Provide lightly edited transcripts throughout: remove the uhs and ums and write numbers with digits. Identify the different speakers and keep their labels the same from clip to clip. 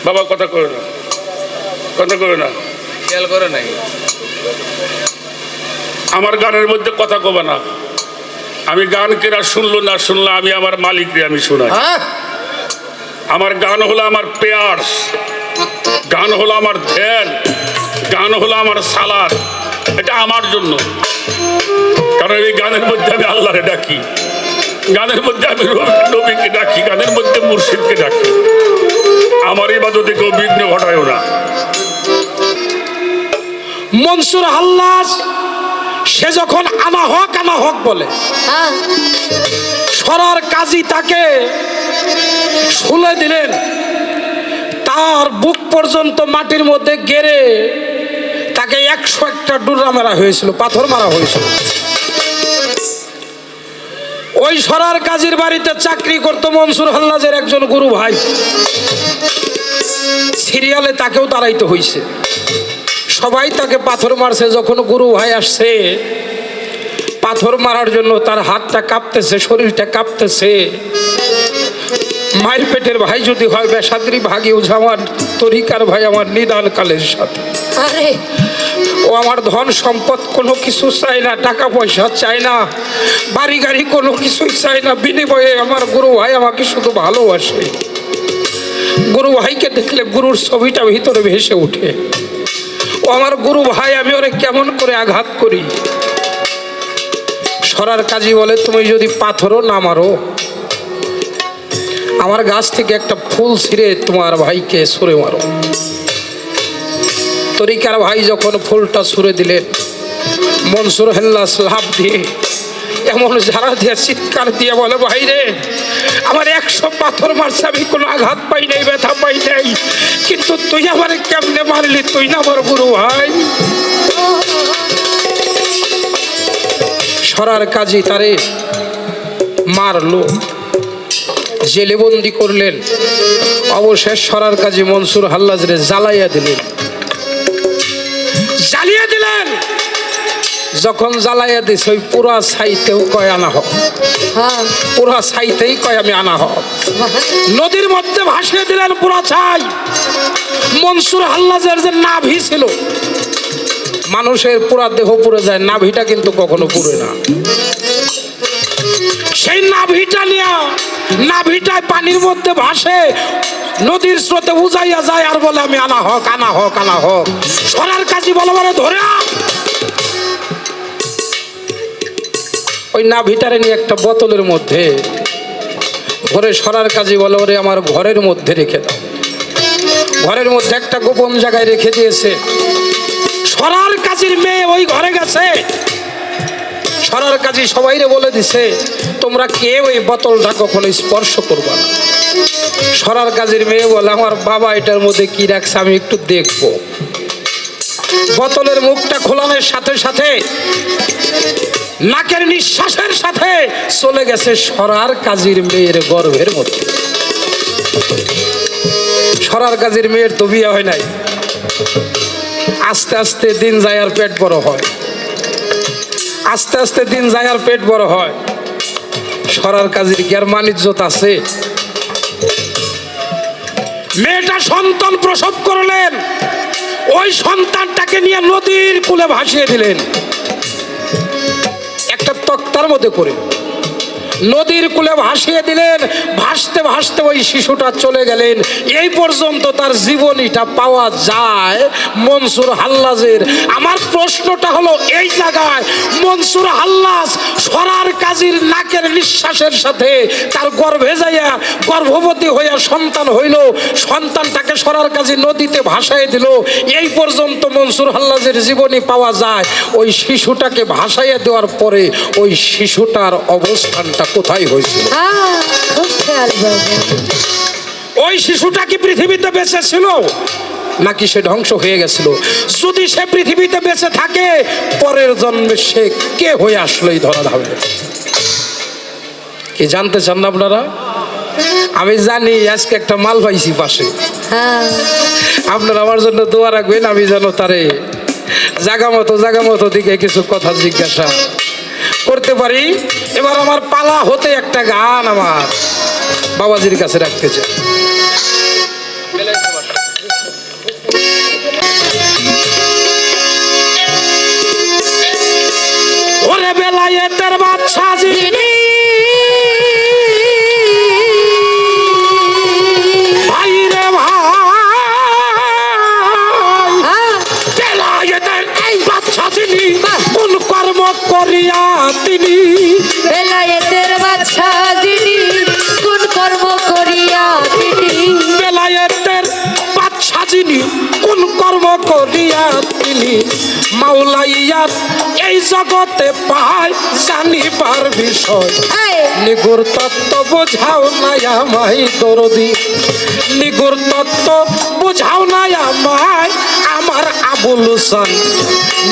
Speaker 1: বাবা কথা করে না, কথা করে না,
Speaker 2: খেয়াল করে নাই।
Speaker 1: আমার গানের মধ্যে কথা কবে না। আমি গান কেনা শুনলো না শুনলো, আমি আমার মালিককে আমি শোনাই। আমার গান হলো আমার পেয়ার্স, গান হলো আমার ধ্যান, গান হলো আমার সালাদ। এটা আমার জন্য, কারণ এই গানের মধ্যে আমি আল্লাহকে ডাকি, গানের মধ্যে আমি নবীকে ডাকি, গানের মধ্যে মুর্শিদকে ডাকি। আমার ইবাদতে কেউ বিঘ্ন ঘটায়ও না।
Speaker 3: মনসুর হাল্লাজ সে যখন আনা হক বলে, সরার কাজী তাকে শুলে দিলেন, তার বুক পর্যন্ত মাটির মধ্যে গেড়ে তাকে 101টা ডুরা মারা হয়েছিল, পাথর মারা হয়েছিল। ওই সরার কাজীর বাড়িতে চাকরি করতো মনসুর হাল্লাজের একজন গুরু ভাই। সিরিয়ালে তাকেও দাঁড়াইতে হয়েছে, সবাই তাকে পাথর মারছে। যখন গুরু ভাই আসছে পাথর মারার জন্য, তার হাতটা কাঁপতেছে, শরীরটা কাঁপতেছে। মায়ের পেটের ভাই যদি হয় বেসাদ্রি ভাগিও আমার তরিকার ভাই আমার নিদান কালের সাথে। ও আমার ধন সম্পদ কোনো কিছু চাই না, টাকা পয়সা চাই না, বাড়ি গাড়ি কোনো কিছুই চাই না, বিনিময়ে আমার গুরু ভাই আমাকে শুধু ভালোবাসে। গুরু ভাইকে দেখলে গুরুর ছবিটা ভিতরে ভেসে উঠে। ও আমার গুরু ভাই, আমি ওরে কেমন করে আঘাত করি। সরার কাজী বলে, তুমি যদি পাথরও না মারো, আমার গাছ থেকে একটা ফুল ছিঁড়ে তোমার ভাইকে ছুঁড়ে মারো। তরিকার ভাই যখন ফুলটা ছুঁড়ে দিলেন, মনসুর হাল্লাজ লাফ দিয়ে এমন ঝাড়া দিয়ে চিৎকার দিয়ে বলে, ভাই রে, আমার 100 পাথর মারছে, আমি কোনো আঘাত পাই নাই, ব্যথা পাই নাই, কিন্তু তুই আমারে কেমনে মারলি? তুই না আমার গুরু ভাই। সরার কাজী তারে মারলো, জেলে বন্দি করলেন। অবশেষ সরার কাজী মনসুর হাল্লাজরে জ্বালিয়ে দিলেন। যখন জ্বালাইয়া দিস, ওই পুরা ছাইতেও কয় আনা হোক, পুরা ছাইতেই কয় আমি আনা হোক। নদীর মধ্যে ভাসিয়ে দিলেন পুরা ছাই। মনসুর হাল্লাজের যে নাভি ছিল, মানুষের পুরা দেহ পুড়ে যায়, নাভিটা কিন্তু কখনো পুড়ে না। সেই নাভিটা নিয়ে, নাভিটায় পানির মধ্যে ভাসে, নদীর স্রোতে উজাইয়া যায় আর বলে আমি আনা হোক, আনা হোক, আনা হোক। সরার কাজী বলে বলে ধরে ওই নাভিটারে নিয়ে একটা বোতলের মধ্যে ভরে সরার কাজী বলে, ওরে আমার ঘরের মধ্যে রেখে দাও। ঘরের মধ্যে একটা গোপন জায়গায় রেখে দিয়েছে। সরার কাজীর মেয়ে ওই ঘরে গেছে। সরার কাজী সবাইরে বলে দিছে, তোমরা কেউ ওই বোতলটা কখনো স্পর্শ করবা না। সরার কাজীর মেয়ে বলে, আমার বাবা এটার মধ্যে কি রাখছে আমি একটু দেখবো। বোতলের মুখটা খোলানোর সাথে সাথে নাকের নিঃশ্বাসের সাথে চলে গেছে সরার কাজীর মেয়ের গর্ভের মধ্যে। সরার কাজীর মেয়ের তো বিয়ে হয় নাই। আস্তে আস্তে দিন যায় আর পেট বড় হয়, আস্তে আস্তে দিন যায় আর পেট বড় হয়। সরার কাজীর কি আর মান ইজ্জত আছে? মেয়েটা সন্তান প্রসব করলেন, ওই সন্তানটাকে নিয়ে নদীর কূলে ভাসিয়ে দিলেন, একটা তক্তার মধ্যে করে নদীর কূলে ভাসিয়ে দিলেন। ভাসতে ভাসতে ওই শিশুটা চলে গেলেন। এই পর্যন্ত তার জীবনীটা পাওয়া যায় মনসুর হাল্লাজের। আমার প্রশ্নটা হলো, এই জায়গায় মনসুর হাল্লাজ সরার কাজীর নাকের নিঃশ্বাসের সাথে তার গর্ভে যাইয়া গর্ভবতী হইয়া সন্তান হইল, সন্তানটাকে সরার কাজী নদীতে ভাসায় দিল। এই পর্যন্ত মনসুর হাল্লাজের জীবনী পাওয়া যায়। ওই শিশুটাকে ভাসাইয়া দেওয়ার পরে ওই শিশুটার অবস্থানটা কোথায় হয়েছিল? ওই শিশুটা কি পৃথিবীতে বেঁচে ছিল নাকি সে ধ্বংস হয়ে গেছিল? যদি সে পৃথিবীতে বেঁচে থাকে, পরের জন্মে সে কে হয়ে আসলোই ধরা হবে। কি জানতে চান না আপনারা? আমি জানি আজকে একটা মাল পাইছি পাশে, আপনারা আমার জন্য দোয়া রাখবেন, আমি যেন তারে জাগা মতো দিকে কিছু কথা জিজ্ঞাসা করতে পারি। এবার আমার পালা হতে একটা গান আমার বাবাজির কাছে রাখতে চাই। মাওলাইয়া তিনি
Speaker 2: বেলায়েতের বাদশা যিনি কোন কর্ম করিয়া তিনি
Speaker 3: বেলায়েতের বাদশা যিনি কোন কর্ম করিয়া তিনি মাওলাইয়ার এই জগতে পায় জানিবার বিষয়
Speaker 2: এই,
Speaker 3: নিগুর তত্ত্ব বোঝাও নাই আমায় দরদি নিগুর তত্ত্ব বোঝাও নাই আমায় আমার আবুল হোসেন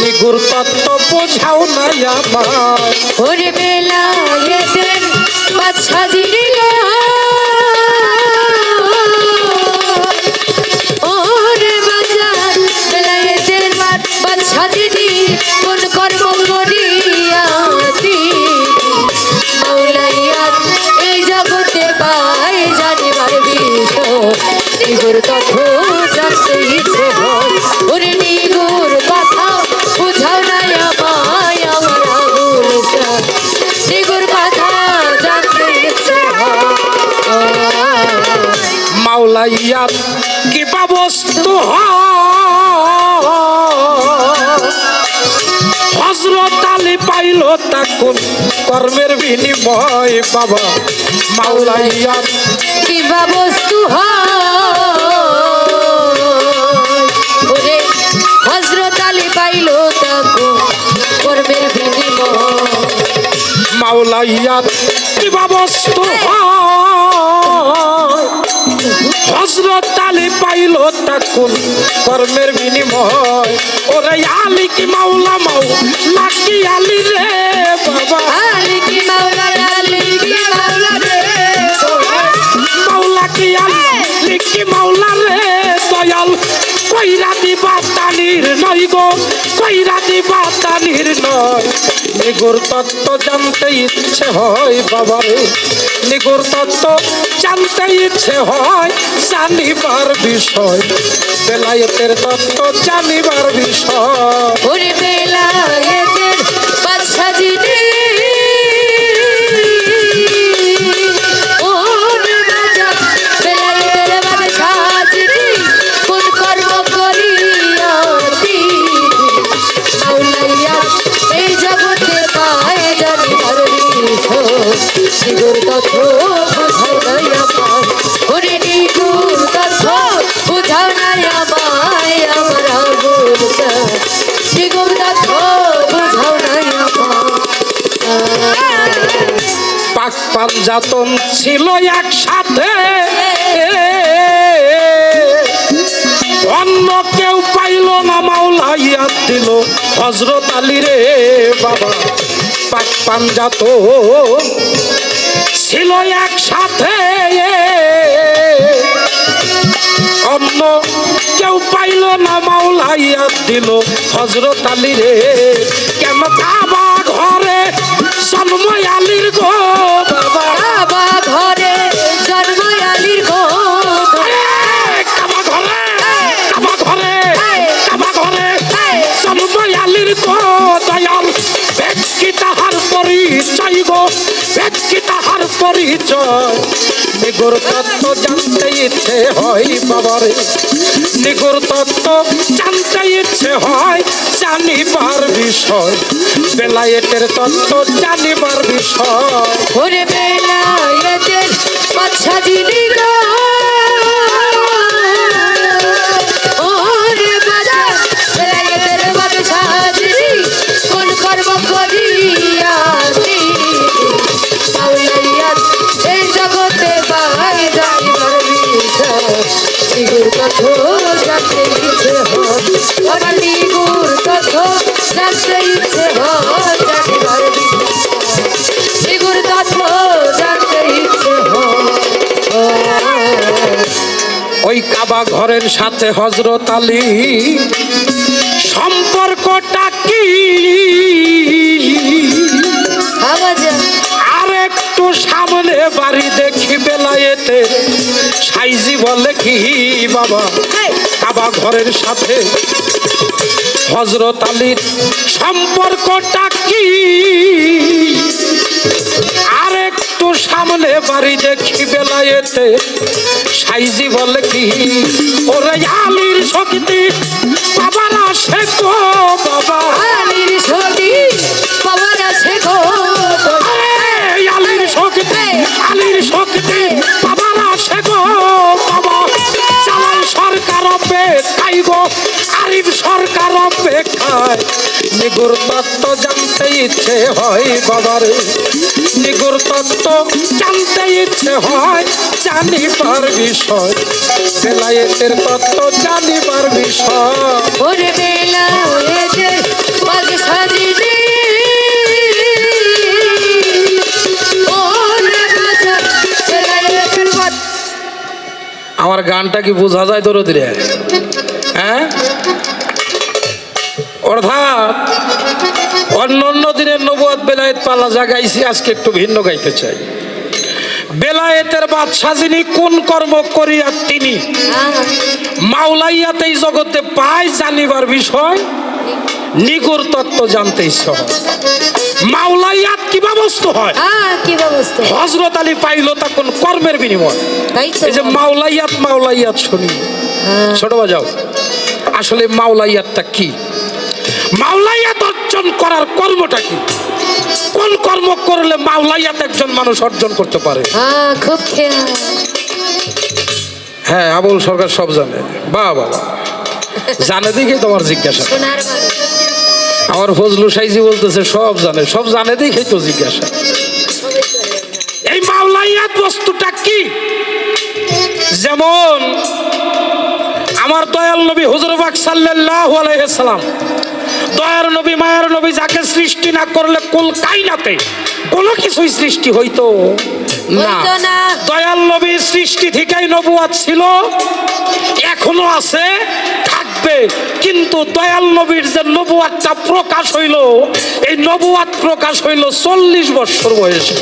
Speaker 3: নিগুর তত্ত্ব বোঝাও নাই আমায়
Speaker 2: ওরে বেলায়েতের বাদশা যিনি গো, ওরে বাজার বেলায়েতের বাদশা যিনি কোন কর্ম করিয়া তিনি মাওলাইয়ার এই জগতে পায় জানিবার বিষয় নিগুর তথ্য জানতে ইচ্ছে হয় ওরে নিগুর কথা বুঝাও নাই আমায় আমার আবুল হোসেন নিগুর কথা জানতে ইচ্ছে হয়
Speaker 3: মাওলাইয়ার কি বস্তু হযরত আলী পাইল তখন কর্মের বিনিময় বাবা মাওলাইয়ার
Speaker 2: কিবা বস্তু ওরে হযরত আলী পাইল তাকো কর্মের বিনিময়
Speaker 3: মাওলাইয়ার কি বস্তু হযরত আলী পাইল তখন কর্মের বিনিময় ওরে আলী কি মাওলা মাওলা কি আলী রে বাবা
Speaker 2: আলী কি মাওলা রে
Speaker 3: মাওলা কি আলী কি মাওলা রে দয়াল কইরা দিবা তানির নয় গো কইরা দিবা তানির নয় নিগুর তত্ত্ব জানতে ইচ্ছে হয় বাবারে নিগুর তত্ত্ব জানতে ইচ্ছে হয় জানিবার বিষয় বেলায়েতের তত্ত্ব জানিবার বিষয়
Speaker 2: ওরে বেলায়েতের বাদশা যিনি ওরে বাজার বেলায়েতের বাদশা যিনি কোন কর্ম করিয়া তিনি মাওলাইয়া এই জগতে পায় জানিবার বিষয় নিগুর তথ্য বুঝাও নাই আমায় ওরে নিগুর তথ্য বুঝাও নাই আমায় আমার আবুল হোসেন নিগুর তথ্য বুঝাও নাই আমায়
Speaker 3: পাক পাঞ্জাতন ছিল একসাথে অন্য কেউ পাইল না মাওলাইয়া দিল হযরত আলী রে বাবা পাক পাঞ্জাতন ছিল একসাথে অন্য কেউ পাইল না মাওলাইয়া দিল হযরত আলী রে কেন কাবা ঘরে জন্ম আলীর গো বাবা
Speaker 2: বাবা ঘরে জন্ম আলীর গো
Speaker 3: কাবা ঘরে কাবা ঘরে কাবা ঘরে জন্ম আলীর গো দয়াল ব্যক্তি তাহার পরিচয় গো ব্যক্তি তাহার পরিচয় নিগুর তত্ত্ব জানতে ইচ্ছে হয় বাবারে নিগুর তত্ত্ব জানতে ইচ্ছে হয় জানিবার বিষয় বেলায়েতের তত্ত্ব জানিবার বিষয়
Speaker 2: ওরে বেলায়েতের বাদশা যিনি গো, ওরে বাজার বেলায়েতের বাদশা যিনি কোন কর্ম করিয়া তিনি মাওলাইয়ার এই জগতে পায় জানিবার বিষয় নিগুর তথ্য জানতে ইচ্ছে হয় ওরে নিগুর তথ্য জানতে ইচ্ছে হয় জানিবার বিষয় নিগুর তথ্য জানতে ইচ্ছে হয়
Speaker 3: ওই কাবা ঘরের সাথে হযরত আলী সম্পর্কটা কি
Speaker 2: আওয়াজ
Speaker 3: আর একটু সামনে বাড়ি দেখি বেলায়েতে সাইজি বলে কি বাবা কাবা ঘরের সাথে হযরত আলীর সম্পর্কটা কি আর একটু সামনে বাড়ি দেখি বেলায়েতে সাইজি বলে কি ওরে আলীর শক্তি বাবার আসে গো বাবা
Speaker 2: আলীর ছবি বাবার আছে
Speaker 3: কাইগো আরিফ সরকার অপেক্ষায় নিগুর তত্ত্ব জানতে ইচ্ছে হয় বাবারে নিগুর তত্ত্ব জানতে ইচ্ছে হয় জানিবার বিষয় বেলায়েতের তত্ত্ব জানিবার বিষয়
Speaker 2: ওরে বেলা হয়েছে পাগ সাজিনি ওরে বাজা বেলায়েতের কথা
Speaker 3: আমার গানটা কি বোঝা যায় তোর দিলে হ্যাঁ অর্থাৎ অন্য দিনের নবুয়ত বেলায়েত পালা যা গাইছি আজকে একটু ভিন্ন গাইতে চাই বেলায়েতের বাদশা যিনি কোন কর্ম করিয়া তিনি মাওলাইয়াত এই জগতে পায় জানিবার বিষয় নিগুর তত্ত্ব জানতে ইচ্ছে হয় মাওলাইয়াত কি ব্যবস্থা হয়
Speaker 2: কি ব্যবস্থা
Speaker 3: হযরত আলী পাইল তখন কর্মের বিনিময়
Speaker 2: তাই তো
Speaker 3: এই যে মাওলাইয়াত শুনি ছোট বাজাও আসলে মাওলাইয়াতটা কি মাওলাইয়াত অর্জন করার কর্মটা কি কোন কর্ম করলে মাওলাইয়াত একজন মানুষ অর্জন করতে পারে
Speaker 2: খুব খেয়াল
Speaker 3: হ্যাঁ আবুল সরকার সব জানে বাবা জানে দেখে তোমার জিজ্ঞাসা
Speaker 2: সোনার মানুষ
Speaker 3: আমার ফজলু সাইজি বলতেছে সব জানে দেখেই তো জিজ্ঞাসা এই মাওলাইয়াত বস্তুটা কি যেমন আমার দয়াল নবী হুজুর পাক সাল্লাল্লাহু আলাইহি সাল্লাম দয়ার নবী মায়ার নবী যাকে সৃষ্টি না করলে কুল কায়নাতে কোনো কিছুই সৃষ্টি হইতো না দয়াল নবীর সৃষ্টি থেকেই নবুয়ত ছিল এখনো আছে থাকবে কিন্তু দয়াল নবীর যে নবুয়তটা প্রকাশ হইল এই নবুয়ত প্রকাশ হইল 40 বছর বয়সে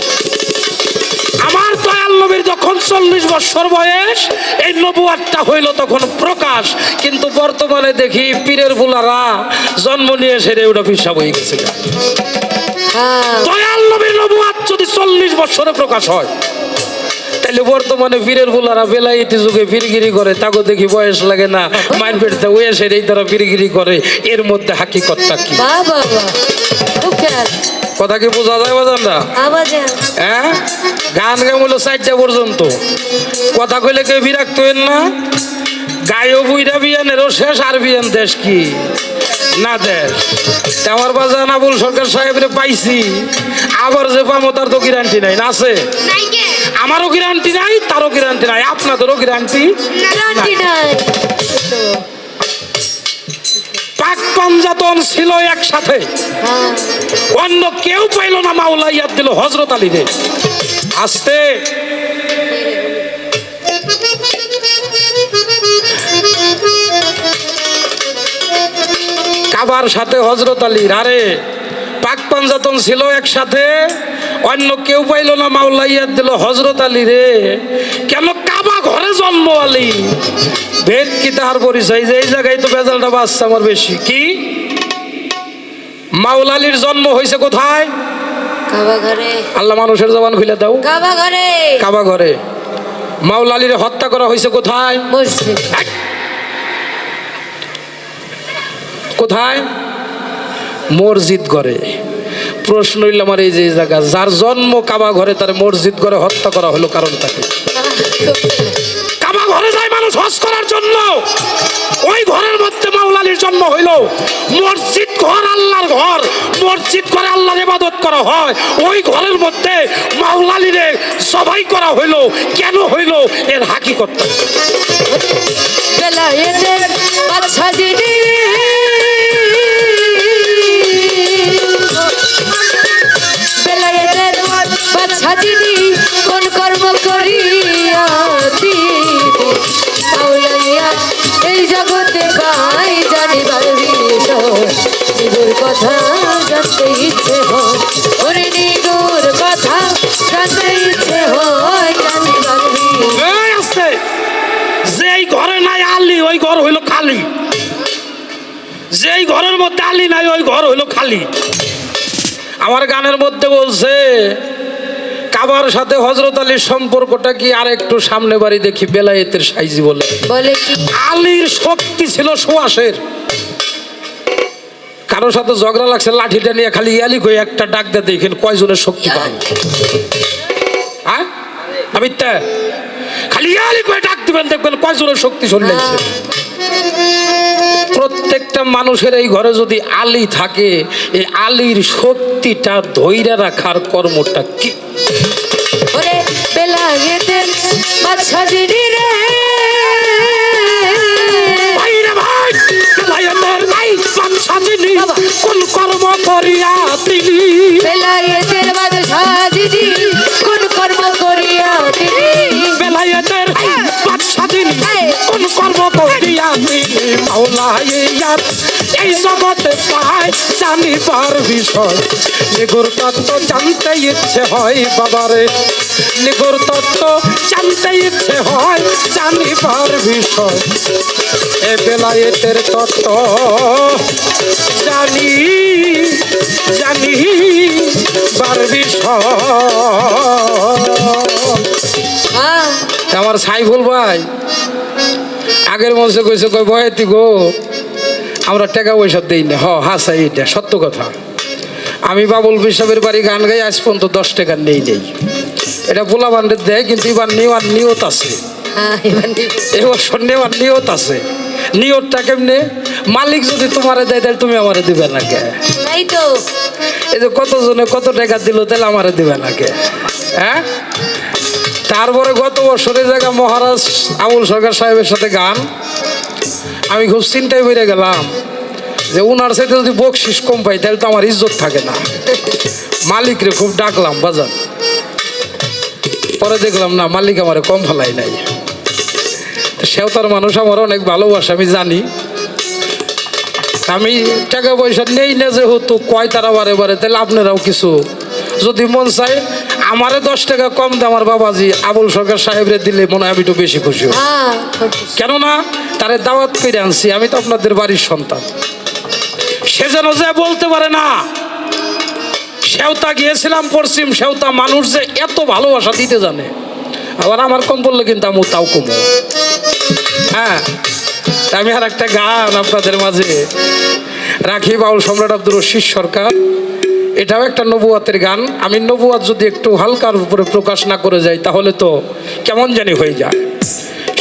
Speaker 3: আমার দয়াল নবীর যখন 40 বছর বয়স এই নবুয়তটা হইল তখন প্রকাশ কিন্তু বর্তমানে দেখি পীরের বুলারা জন্ম নিয়ে সেরে ওটা পিসাব হয়ে গেছে দয়াল নবীর নবুয়ত যদি 40 বছরে প্রকাশ হয় তাহলে বর্তমানে পীরের বুলারা বেলায়েতি যুগে পীরগিরি করে তাকে দেখি বয়স লাগে না মাইন পেটতে ওয়েসে এই তারা পীরগিরি করে এর মধ্যে হাকিকতটা কি
Speaker 2: বাবা খুব খেয়াল
Speaker 3: কথা কি বোঝা যায় বাজান না হ্যাঁ গান গাম হলো 4টা পর্যন্ত কথা কইলে কেউ বিরক্ত হইন না গায়ও বুইরা বিয়ানেরও শেষ আর বিয়ান দেশ কি না দেশ আমার বাজান আবুল সরকার সাহেবরে পাইছি আবার যে পামো তার তো গ্যারান্টি নাই না আছে আমারও গ্যারান্টি নাই তারও গ্যারান্টি নাই আপনাদেরও গ্যারান্টি
Speaker 2: নাই
Speaker 3: পাক পাঞ্জাতন ছিল একসাথে অন্য কেউ পাইল না মাওলাইয়াত দিল হযরত আলী রে আস্তে কাবার সাথে হযরত আলীর আরে পাক পাঞ্জাতন ছিল একসাথে অন্য কেউ পাইল না মাওলাইয়াত দিল হযরত আলী রে কেন কাবা ঘরে জন্ম আলী ভেদ কি তাহার পরিচয় যে এই জায়গায় তো বেজালটা বাচ্চা আমার বেশি কি মাওলা আলীর জন্ম হয়েছে কোথায়
Speaker 2: কাবা ঘরে
Speaker 3: আল্লাহ মানুষের জবান খুলে দাও কাবা ঘরে মাওলা আলীর হত্যা করা হয়েছে কোথায়
Speaker 2: মসজিদ
Speaker 3: কোথায় মসজিদ ঘরে প্রশ্ন হইল আমার এই যে জায়গা যার জন্ম কাবা ঘরে তার মসজিদ ঘরে হত্যা করা হলো কারণটা কি কাবা ঘরে যায় মানুষ হজ করার জন্য ওই ঘরের মধ্যে মাওলা আলীর জন্ম হইল মসজিদ ঘর আল্লাহর ঘর মসজিদ ঘরে আল্লাহর ইবাদত করা হয় ওই ঘরের মধ্যে মাওলা আলীরে সবাই করা হইল কেন হইল এর হাকিকতটা
Speaker 2: বেলায়েতের বাদশা যিনি বেলায়েতের বাদশা যিনি কোন কর্ম করিয়া মাওলাইয়া এই জগতে পাই জানিবার বিষয় নিগুর কথা জানতে ইচ্ছে হয় ওরে নিগুর কথা জানতে ইচ্ছে হয় জানিবার বিষয়
Speaker 3: যেই ঘরে নাই আলী ওই ঘর হইল খালি যেই ঘরের মধ্যে আলী নাই ওই ঘর হইল খালি আমার গানের মধ্যে বলছে কাবার সাথে হযরত আলীর সম্পর্কটা কি আর একটু সামনে বাড়ি দেখি বেলায়েতের সাইজি বলে
Speaker 2: কি
Speaker 3: আলীর শক্তি ছিল সুয়াসের কারোর সাথে ঝগড়া লাগছে লাঠিটা নিয়ে খালি ইয়ালি কই একটা ডাক দিয়ে দেখেন কয়জনের শক্তি পায় হ্যাঁ আমি খালি ইয়ালি কই ডাক দিবেন দেখবেন কয়জনের শক্তি চলে যাচ্ছে প্রত্যেকটা মানুষের এই ঘরে যদি আলী থাকে, এই আলীর শক্তিটা ধৈর্য রাখার কর্মটা কি?
Speaker 2: ওরে বেলায়েতের বাদশা যিনি রে,
Speaker 3: ভাই রে ভাই, বেলায়েতের ভাই বাদশা যিনি,
Speaker 2: বাবা।
Speaker 3: কোন কর্ম করিয়া তিনি?
Speaker 2: বেলায়েতের বাদশা যিনি, কোন কর্ম করিয়া তিনি?
Speaker 3: বেলায়েতের বাদশা যিনি,
Speaker 2: এই।
Speaker 3: কোন কর্ম করিয়া তিনি? মাওলাইয়াত এই জগতে পায় জানিবার বিষয়, নিগুর তত্ত্ব জানতে ইচ্ছে হয় বাবারে, নিগুর তত্ত্ব জানতে ইচ্ছে হয় জানিবার বিষয়, এ বেলায়েতের তত্ত্ব জানি জানি বার বিষয়।
Speaker 2: হ্যাঁ,
Speaker 3: আমার সাইফুল ভাই আগের মঞ্চে কইছে, কই বয়াতি গো আমরা টাকা পয়সা দিই না। হাসা এইটা সত্য কথা। আমি বাবুল সাহেবের বাড়ি গান গাই আজ পর্যন্ত 10 টাকা নেই নেই। এটা পোলা বান্ডের দেয়, কিন্তু এবার নেওয়ার নিয়ত আছে,
Speaker 2: হ্যাঁ, এবার নিব।
Speaker 3: এবছর নেওয়ার নিয়ত আছে। নিয়তটা কেমনে? মালিক যদি তোমারে দেয় তাহলে তুমি আমারে দিবে না কে?
Speaker 2: তাই তো।
Speaker 3: এই যে কতজনে কত টাকা দিল, তাহলে আমারে দিবে না কে? হ্যাঁ, তারপরে গত বছরের জায়গা মহারাজ আবুল সরকার সাহেবের সাথে গান, আমি খুব চিন্তায় বেড়ে গেলাম যে উনার সাথে যদি বকশিস কম পাই তাহলে তো আমার ইজ্জত থাকে না। মালিকরে খুব ডাকলাম বাজার, পরে দেখলাম না, মালিক আমারে কম ফেলাই নাই। সেও তার মানুষ, আমার অনেক ভালোবাসে আমি জানি। আমি টাকা পয়সা নেই না যেহেতু কয় তারা বারে বারে, তাহলে আপনারাও কিছু যদি মন চায় আমারে 10 টাকা কম দেয় আমার বাবাজি আবুল সরকার সাহেবরে দিলে মনে হয় আমি একটু বেশি খুশি হই।
Speaker 2: হ্যাঁ,
Speaker 3: কেননা তারে দাওয়াত করে আনছি, আমি তো আপনাদের বাড়ির সন্তান। সে যেন যে বলতে পারে না সেওতা গিয়েছিলাম পশ্চিম সেওতা, মানুষ যে এত ভালোবাসা দিতে জানে। আবার আমার কম বললে কিন্তু আমি তাও কমো। হ্যাঁ, তা আমি আর একটা গান আপনাদের মাঝে রাখি, বাউল সম্রাট আব্দুর রশিদ সরকার। এটাও একটা নবুয়াতের গান। আমি নবুয়াত যদি একটু হালকার উপরে প্রকাশ না করে যাই তাহলে তো কেমন জানি হয়ে যায়।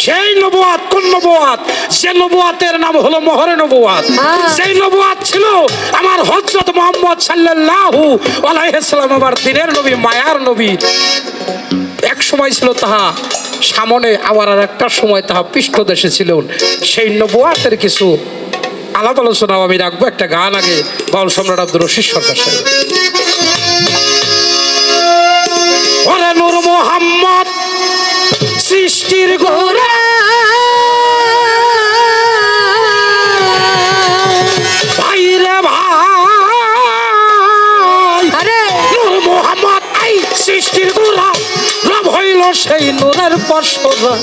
Speaker 3: সেই নবুয়াত কোন নবুয়াত? যে নবুয়াতের নাম হলো মোহরে নবুয়াত। সেই নবুয়াত ছিল আমার হযরত মুহাম্মদ সাল্লাল্লাহু আলাইহি সাল্লাম, আমার দিনের নবী, মায়ার নবী। এক সময় ছিল তাহা সামনে, আবার আর একটা সময় তাহা পৃষ্ঠদেশে ছিল। সেই নবুয়াতের কিছু আলাপ আলোচনাও আমি রাখবো। একটা গান আগে বাউল সম্রাট আব্দুর রশিদ সরকার সাহেব। ওরে নূর মুহাম্মদ সৃষ্টির গোড়া, ভাই রে ভাই,
Speaker 2: আরে
Speaker 3: নূর মুহাম্মদ এই সৃষ্টির গোড়া, রব হইল সেই নূরের পরশরা,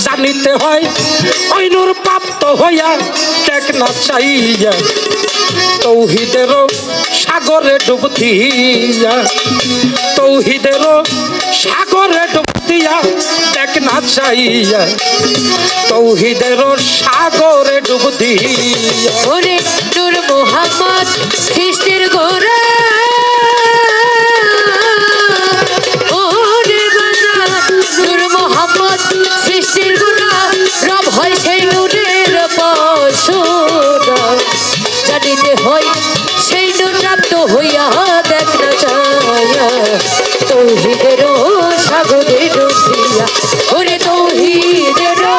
Speaker 3: জানিতে হয় ওই নূর প্রাপ্ত হইয়া টেক না চাইয়া, তৌহিদেরও সাগরে ডুব দিয়া, তৌহিদেরও সাগরে ডুব দিয়া টেক না চাইয়া, তৌহিদেরও সাগরে ডুব দিয়া।
Speaker 2: ওরে নূর মোহাম্মদ খ্রিস্টের গোরা, ওরে বাজার নূর মোহাম্মদ সৃষ্টির গোরা, রব হয় সেই নূরের পশুরা, জানিতে হয় সেই নূর প্রাপ্ত হইয়া দেখ না চায়া, তৌহিদেরও সাগরে ডুব দিয়া, ওরে তৌহিদেরও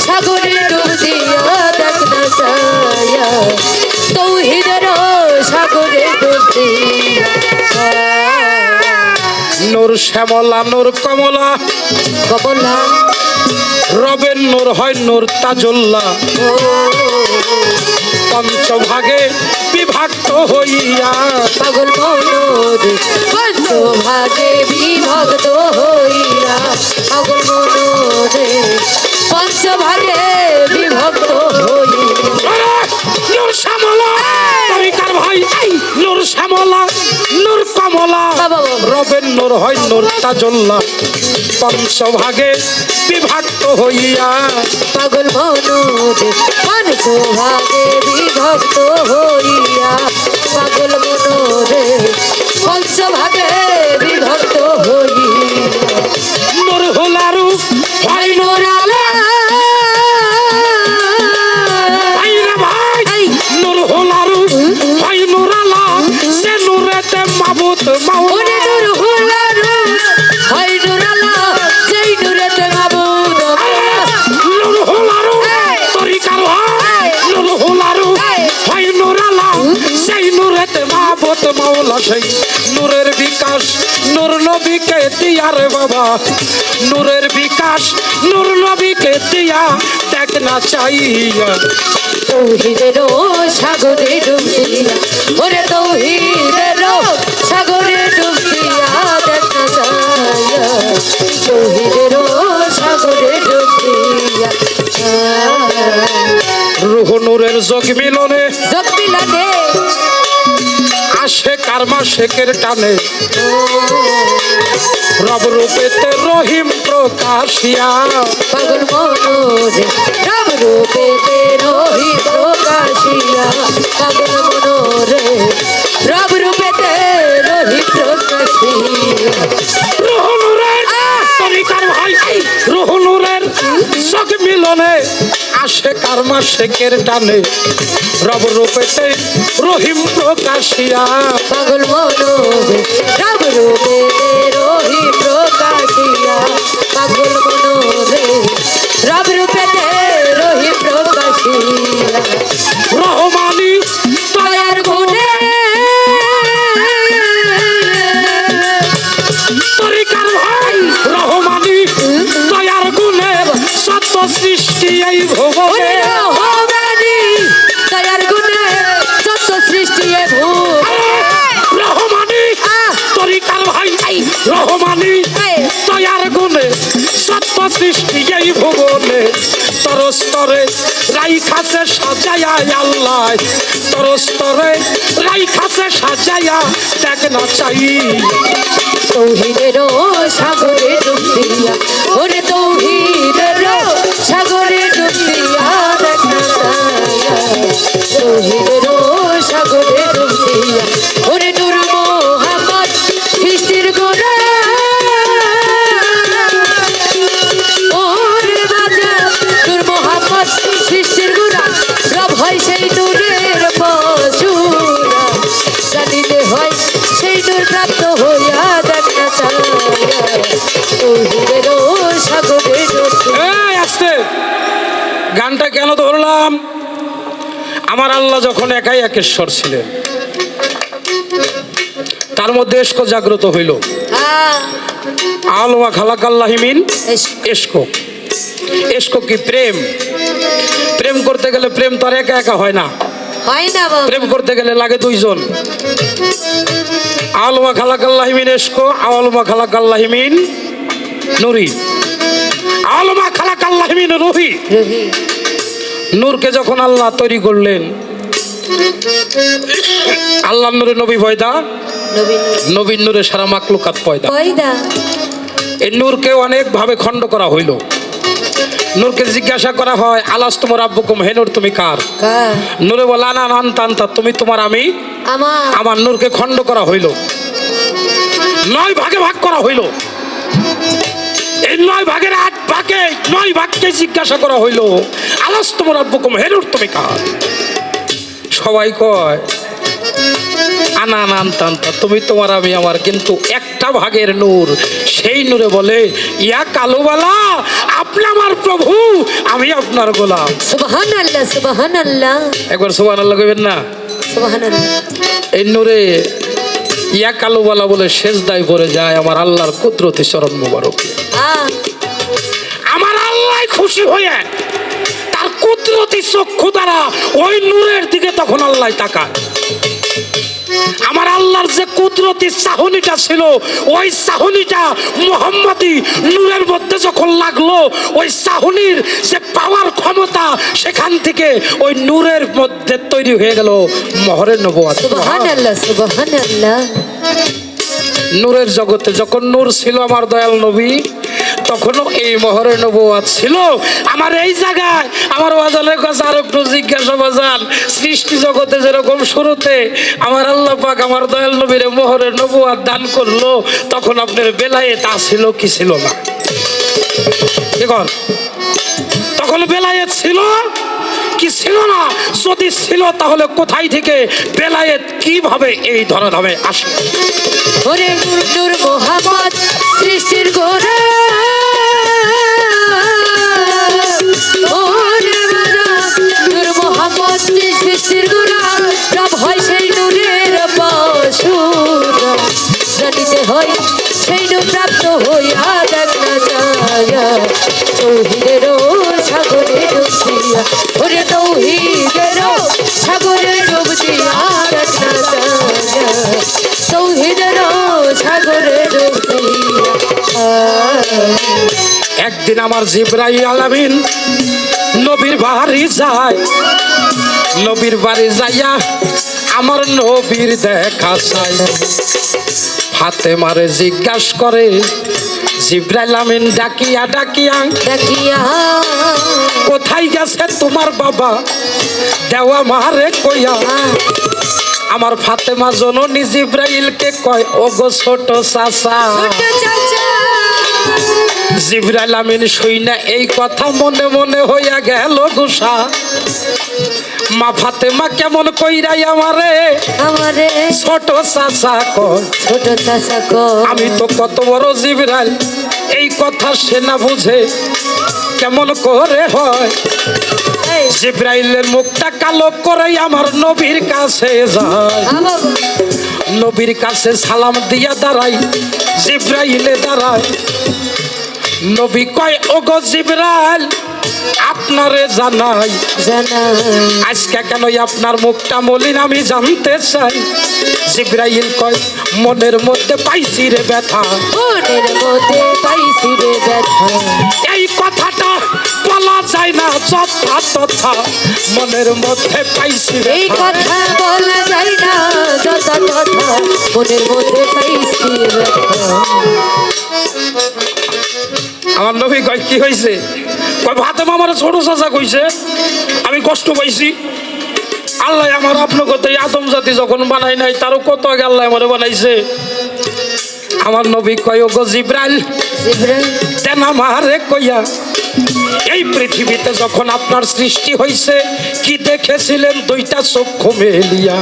Speaker 2: সাগরে ডুব দিয়া দেখ না চায়া, তৌহিদেরও সাগরে ডুব দিয়া।
Speaker 3: নূর শ্যামলা নূর কমলা,
Speaker 2: কমলা
Speaker 3: রবের নূর হয় নূর তাজুল্লাহ, পঞ্চভাগে বিভক্ত হইয়া,
Speaker 2: পাগল মনোর পঞ্চভাগে বিভক্ত হইয়া, পাগল মনোরে পঞ্চভাগে বিভক্ত হইয়া।
Speaker 3: নূর শ্যামলা তরিকার ভাই, নূর শ্যামলা নূর কমলা,
Speaker 2: বাবা।
Speaker 3: রবের নূর হয় নূর তাজুল্লাহ, পঞ্চভাগে বিভক্ত হইয়া,
Speaker 2: পাগল মনোর পঞ্চভাগে বিভক্ত হইয়া, পাগল মনোরে পঞ্চভাগে বিভক্ত হইয়া।
Speaker 3: নূর হলারু হয় নূর আলা, মাওলা সেই নূরের বিকাশ নূর নবীকে দিয়া রে বাবা, নূরের বিকাশ নূর নবীকে দিয়া দেখ না চাইয়া।
Speaker 2: তৌহিদের সাগরে ডুব দিয়া, ওরে তৌহিদের সাগরে ডুব দিয়া দেখ না চাইয়া, তৌহিদের সাগরে ডুব দিয়া।
Speaker 3: রুহ নূরের যোগ মিলনে
Speaker 2: যোগ মিলনে
Speaker 3: আসে কারমা শেখের টানে, রব রূপেতে রহিম প্রকাশিয়া।
Speaker 2: পাগল মনোরে রাম রূপেতে রহি প্রকাশিয়া, পাগল মনোরে রাম রূপেতে রহি প্রকাশিয়া।
Speaker 3: রুহ নূরের তরিকার ভাই, রুহ নূরের যোগ মিলনে আসে কারমা শেখের টানে, রব রূপেতে রহিম প্রকাশিয়া।
Speaker 2: পাগল মনোরে রাম রূপেতে রহি প্রকাশিয়া, পাগল মনোরে রাম রূপেতে রহি প্রকাশিয়া।
Speaker 3: রহমানি
Speaker 2: দয়ার গুণে
Speaker 3: তরিকার ভাই, রহমানি দয়ার গুণের সত্য সৃষ্টি এই ভুবনে।
Speaker 2: রহমানি দয়ার গুণে যত সৃষ্টি এ ভুব।
Speaker 3: রহমানি তরিকার ভাই, রহমানি দয়ার গুণে সত্য সৃষ্টি এই ভুবনে। তরস্তরে রাইখাছে সাজায়া আল্লাহ, তরস্তরে রাইখাছে সাজায়া দেখ না চাই।
Speaker 2: তৌহিদের সাগরে ডুব দিয়া, ওরে তৌহিদের সাগরে ডুব দিয়া দেখ না চাইয়া, তৌহিদের সাগরে ডুব দিয়া। ওরে নূর মোহাম্মদ সৃষ্টির গোড়া, ওরে বাজা নূর মোহাম্মদ সৃষ্টির গোড়া, রব হয় সেই নূরের পশুরা, জানিতে হয় সেই নূর প্রাপ্ত হইয়া দেখ না চাইয়া, তৌহিদের সাগরে ডুব দিয়া।
Speaker 3: এই আস্তে, গানটা কেন ধরলাম? আমার আল্লাহ যখন একাই একেশ্বর ছিলেন, তার মধ্যে এস্ক জাগ্রত হইল। আলওয়া খালাকাল্লাহিমিন এস্ক। এস্ক কি? প্রেম। প্রেম করতে গেলে প্রেম তো আর একা একা হয় না,
Speaker 2: হয় না বাবা,
Speaker 3: প্রেম করতে গেলে লাগে দুইজন। আলওয়া খালাকাল্লাহিমিন এস্ক, আলমা খালাকাল্লাহিমিন নুরি, আলমা খালাকাল্লাহিমিন রুহি।
Speaker 2: রহি
Speaker 3: নূরকে যখন আল্লাহ তৈরি করলেন, আল্লাহ নূরে নবী পয়দা,
Speaker 2: নবীন
Speaker 3: নবীন নূরে সারা মাকলুকাত পয়দা।
Speaker 2: পয়দা।
Speaker 3: এই নূরকে অনেক ভাবে খণ্ড করা হইল। নূরকে জিজ্ঞাসা করা হয়, আলাস তোমার আব্বুকুম, হে নূর তুমি কার?
Speaker 2: কার?
Speaker 3: নূরে বলে আনা আনতা, তুমি তোমার আমি
Speaker 2: আমার।
Speaker 3: আমার। নূরকে খণ্ড করা হইল, 9 ভাগে ভাগ করা হইল। এই 9 ভাগের 8 ভাগে 9 ভাগকে জিজ্ঞাসা করা হইল, আলাস তোমার আব্বুকুম, হে নূর তুমি কার? সবাই কয় আনা আনতা, তুমি তোমার আমি আমার। কিন্তু একটা ভাগের নূর, সেই নূরে বলে ইয়া কালুবালা, আপনি আমার প্রভু, আমি আপনার গোলাম।
Speaker 2: সুবহানাল্লাহ, সুবহানাল্লাহ,
Speaker 3: একবার সুবহানাল্লাহ কইবেন না?
Speaker 2: সুবহানাল্লাহ।
Speaker 3: এই নূরে ইয়া কালুবালা বলে সেজদায় পড়ে যায় আমার আল্লাহর কুদরতি চরণ মোবারকে। আমার আল্লাহ খুশি হয়ে তার কুদরতি চক্ষু দ্বারা ওই নূরের দিকে তখন আল্লাহ তাকায়। আমার আল্লাহর যে কুদরতি চাহনিটা ছিল, ওই চাহনিটা মুহাম্মদী নূরের মধ্যে যখন লাগলো, ওই চাহনির যে পাওয়ার ক্ষমতা, সেখান থেকে ওই নূরের মধ্যে তৈরি হয়ে গেল মহরের নবুয়ত।
Speaker 2: সুবহানাল্লাহ, সুবহানাল্লাহ।
Speaker 3: নূরের জগতে যখন নূর ছিল আমার দয়াল নবী, তখনও এই মহরের নবুয়ত ছিল। আমার এই জায়গায় আমার বাজানের কাছে আরো একটু জিজ্ঞাসা বাজান, সৃষ্টি জগতে যেরকম শুরুতে আমার আল্লাহ পাক আমার দয়াল নবীর মহরের নবুয়ত দান করলো, তখন আপনার বেলায়েত ছিল কি ছিল না? দেখুন, তখন বেলায়েত ছিল কি ছিল না? যদি ছিল তাহলে কোথায় থেকে বেলায়েত কিভাবে এই ধরাধামে আসে?
Speaker 2: ওরে নূর মোহাম্মদ সৃষ্টির গোড়া, ওরে বাবা নূর মোহাম্মদ সৃষ্টির গোড়া, রব হয় সেই নূরের পশু।
Speaker 3: একদিন আমার জিবরাইল আমিন নবীর বাড়ি যায়, নবীর বাড়ি যাইয়া আমার নবীর দেখা চাই। ফাতেমারে জিজ্ঞাসা করে জিবরাইল আমিন ডাকিয়া ডাকিয়া,
Speaker 2: ডাকিয়া
Speaker 3: কোথায় গেছে তোমার বাবা দেওয়া মারে কইয়া। আমার ফাতেমা জননী জিবরাইলকে কয় ওগো ছোট চাচা।
Speaker 2: ছোট চাচা
Speaker 3: জিবরাইল আমিন শুইনা এই কথা মনে মনে হইয়া গেল গুসা। মা ফাতেমা কেমন কইরাই আমারে
Speaker 2: আমারে
Speaker 3: ছোট চাচা কয়।
Speaker 2: ছোট চাচা কো
Speaker 3: আমি তো কত বড় জিবরাইল, এই কথা সে না বুঝে কেমন করে হয়।
Speaker 2: এই
Speaker 3: জিবরাইলের মুখটা কালো করে আমার নবীর কাছে যায়।
Speaker 2: বাবা
Speaker 3: নবীর কাছে সালাম দিয়া দাঁড়াই, জিবরাইলে দাঁড়ায়। নবী কয় ওগো জিবরাইল আপনারে জানাই,
Speaker 2: জানা
Speaker 3: আজকে কেন আপনার মুখটা মলিন আমি জানতে চাই। জিবরাইল কয় মনের মধ্যে পাইছি রে ব্যথা,
Speaker 2: মনের মধ্যে পাইছি রে ব্যথা।
Speaker 3: এই কথাটা বলা যায় না যথা তথা, মনের মধ্যে পাইছি রে
Speaker 2: এই
Speaker 3: ব্যথা।
Speaker 2: কথা বলা যায় না যথা তথা, মনের মধ্যে পাইছি ব্যথা।
Speaker 3: আমার নবী কয় কি হয়েছে? কয় ফাতেমা আমার ছোট চাচা কইছে আমি কষ্ট পাইছি। আল্লাহ আমার আপনার কথা আদম জাতি যখন বানাই নাই তারও কত আগে আল্লাহ আমার বানাইছে। আমার নবী কয় ওগো জিবরাইল
Speaker 2: জিবরাইল
Speaker 3: তেন আমারে কইয়া এই পৃথিবীতে যখন আপনার সৃষ্টি হয়েছে কি দেখেছিলেন দুইটা চক্ষু মেলিয়া?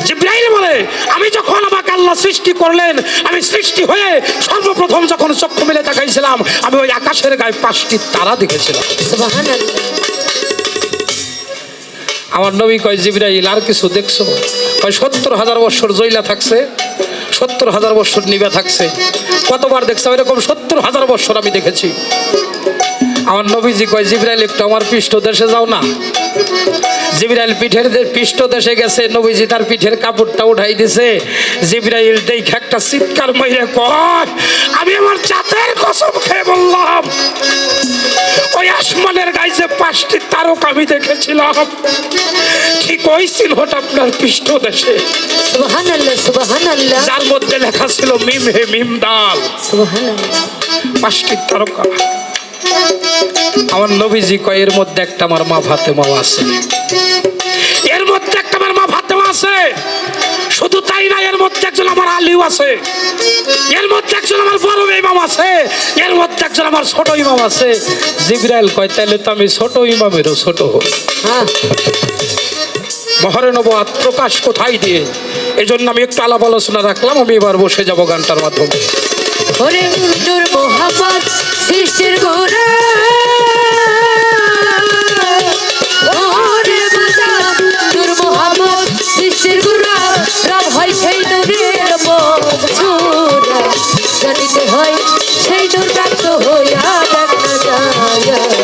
Speaker 3: জিবরাইল বলে আমি যখন আমাকে আল্লাহ সৃষ্টি করলেন, আমি সৃষ্টি হয়ে সর্বপ্রথম যখন চক্ষু মেলে তাকাইছিলাম আমি ওই আকাশের গায়ে 5টি তারা দেখেছিলাম।
Speaker 2: সুবহানাল্লাহ।
Speaker 3: আমার নবী কয় জিবরাইল আর কিছু দেখছো? কয় 70,000 বছর জইলা থাকছে, 70,000 বছর নিবে থাকছে। কতবার দেখছো? এরকম 70,000 বছর আমি দেখেছি। আমার নবীজি কয় জিবরাইল একটু আমার পৃষ্ঠ দেশে যাও না। জিবরাইল পিঠের পৃষ্ঠ দেশে গেছে, নবীজি তার পিঠের কাপড়টা উঠাই দিছে। জিবরাইল দেখে একটা চিৎকার মাইরে কয় আমি আমার জাতের কসম খেয়ে বললাম ওই আসমানের গায়ে যে 5টি তারকা আমি দেখেছিলাম ঠিক ওই ছিল ওটা আপনার পৃষ্ঠ দেশে,
Speaker 2: সুবহানাল্লাহ সুবহানাল্লাহ
Speaker 3: যার মধ্যে লেখা ছিল মিম হে মিম দাল,
Speaker 2: সুবহানাল্লাহ।
Speaker 3: 5টি তারকা। আমার নবীজি কয় এর মধ্যে একটা আমার মা ফাতেমা আছে, এর মধ্যে একটা আমার মা ফাতেমা আছে। শুধু তাই না, এর মধ্যে একজন আমার আলীও আছে, এর মধ্যে একজন আমার বড় ইমাম আছে, এর মধ্যে একজন আমার ছোট ইমাম আছে। জিবরাইল কয় তাইলে তো আমি ছোট ইমামেরও ছোট হই।
Speaker 2: হ্যাঁ
Speaker 3: মহরে নবুয়াত প্রকাশ কোথায় দিয়ে, এই জন্য আমি একটু আলাপ আলোচনা রাখলাম। আমি এবার বসে যাব গানটার মাধ্যমে।
Speaker 2: ওরে নূর মোহাম্মদ সৃষ্টির গোরা, ওরে বাজা নূর মোহাম্মদ সৃষ্টির গোরা, রব হয় সেই নূরের মজুরা, জানিতে হয় সেই নূর প্রাপ্ত হইয়া দেখা যায়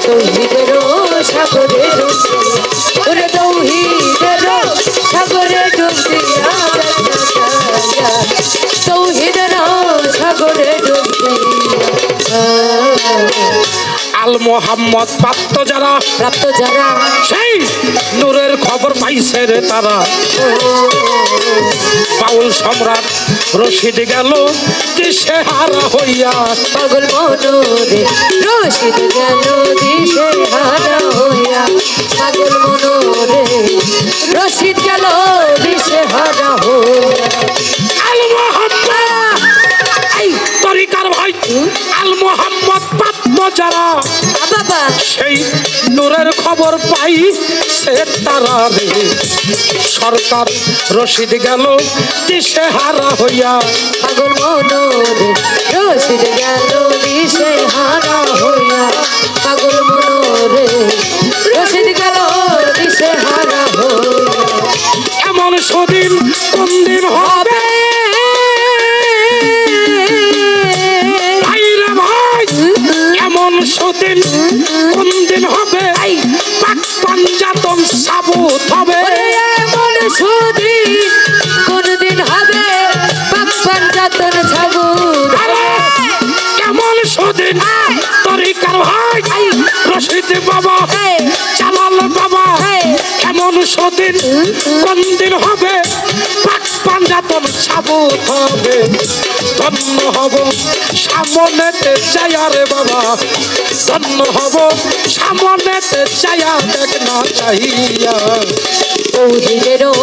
Speaker 2: তৌহিদের সাগরে ডুবতে, ওরে তৌহিদের সাগরে ডুবতে তৌহিদের সাগরে ডুবতে।
Speaker 3: আল মোহাম্মদ প্রাপ্ত যারা,
Speaker 2: প্রাপ্ত যারা
Speaker 3: সেই নূরের খবর পাইছে রে তারা। বাউল সম্রাট রশিদ গেল দিশে হারা হইয়া,
Speaker 2: পাগল মনোরে রশিদ গেল দিশে হারা হইয়া, পাগল মনোরে রশিদ গেল দিশে হারা হইয়া।
Speaker 3: আল মোহাম্মদ এই তরিকার ভাই, আল মোহাম্মদ প্রাপ্ত যারা
Speaker 2: বাবা
Speaker 3: সেই নূরের খবর পাই সে তারা রে। সরকার রশিদ গেল দিশে হারা হইয়া,
Speaker 2: পাগল মনোরে রশিদ গেল দিশে হারা হইয়া, পাগল মনোরে রশিদ গেল দিশে হারা হইয়া।
Speaker 3: এমন সুদিন কোন দিন হবে ভাই রে ভাই, এমন সুদিন কোন দিন হবে পাক পাঞ্জাতন সাবুত হবে।
Speaker 2: এমন সুদিন কোনদিন হবে পাক পাঞ্জাতন সাবুত,
Speaker 3: আরে এমন সুদিন
Speaker 2: এই,
Speaker 3: রশিদ বাবা
Speaker 2: এই,
Speaker 3: জালাল বাবা
Speaker 2: এই।
Speaker 3: এমন সদিন কোন দিন হবে পাক পাঞ্জাতন সাবুত হবে ধন্য হব সামনেতে চাইয়া রে বাবা ধন্য হব সামনেতে চাইয়া দেখ না চাইয়া
Speaker 2: তৌহিদেরও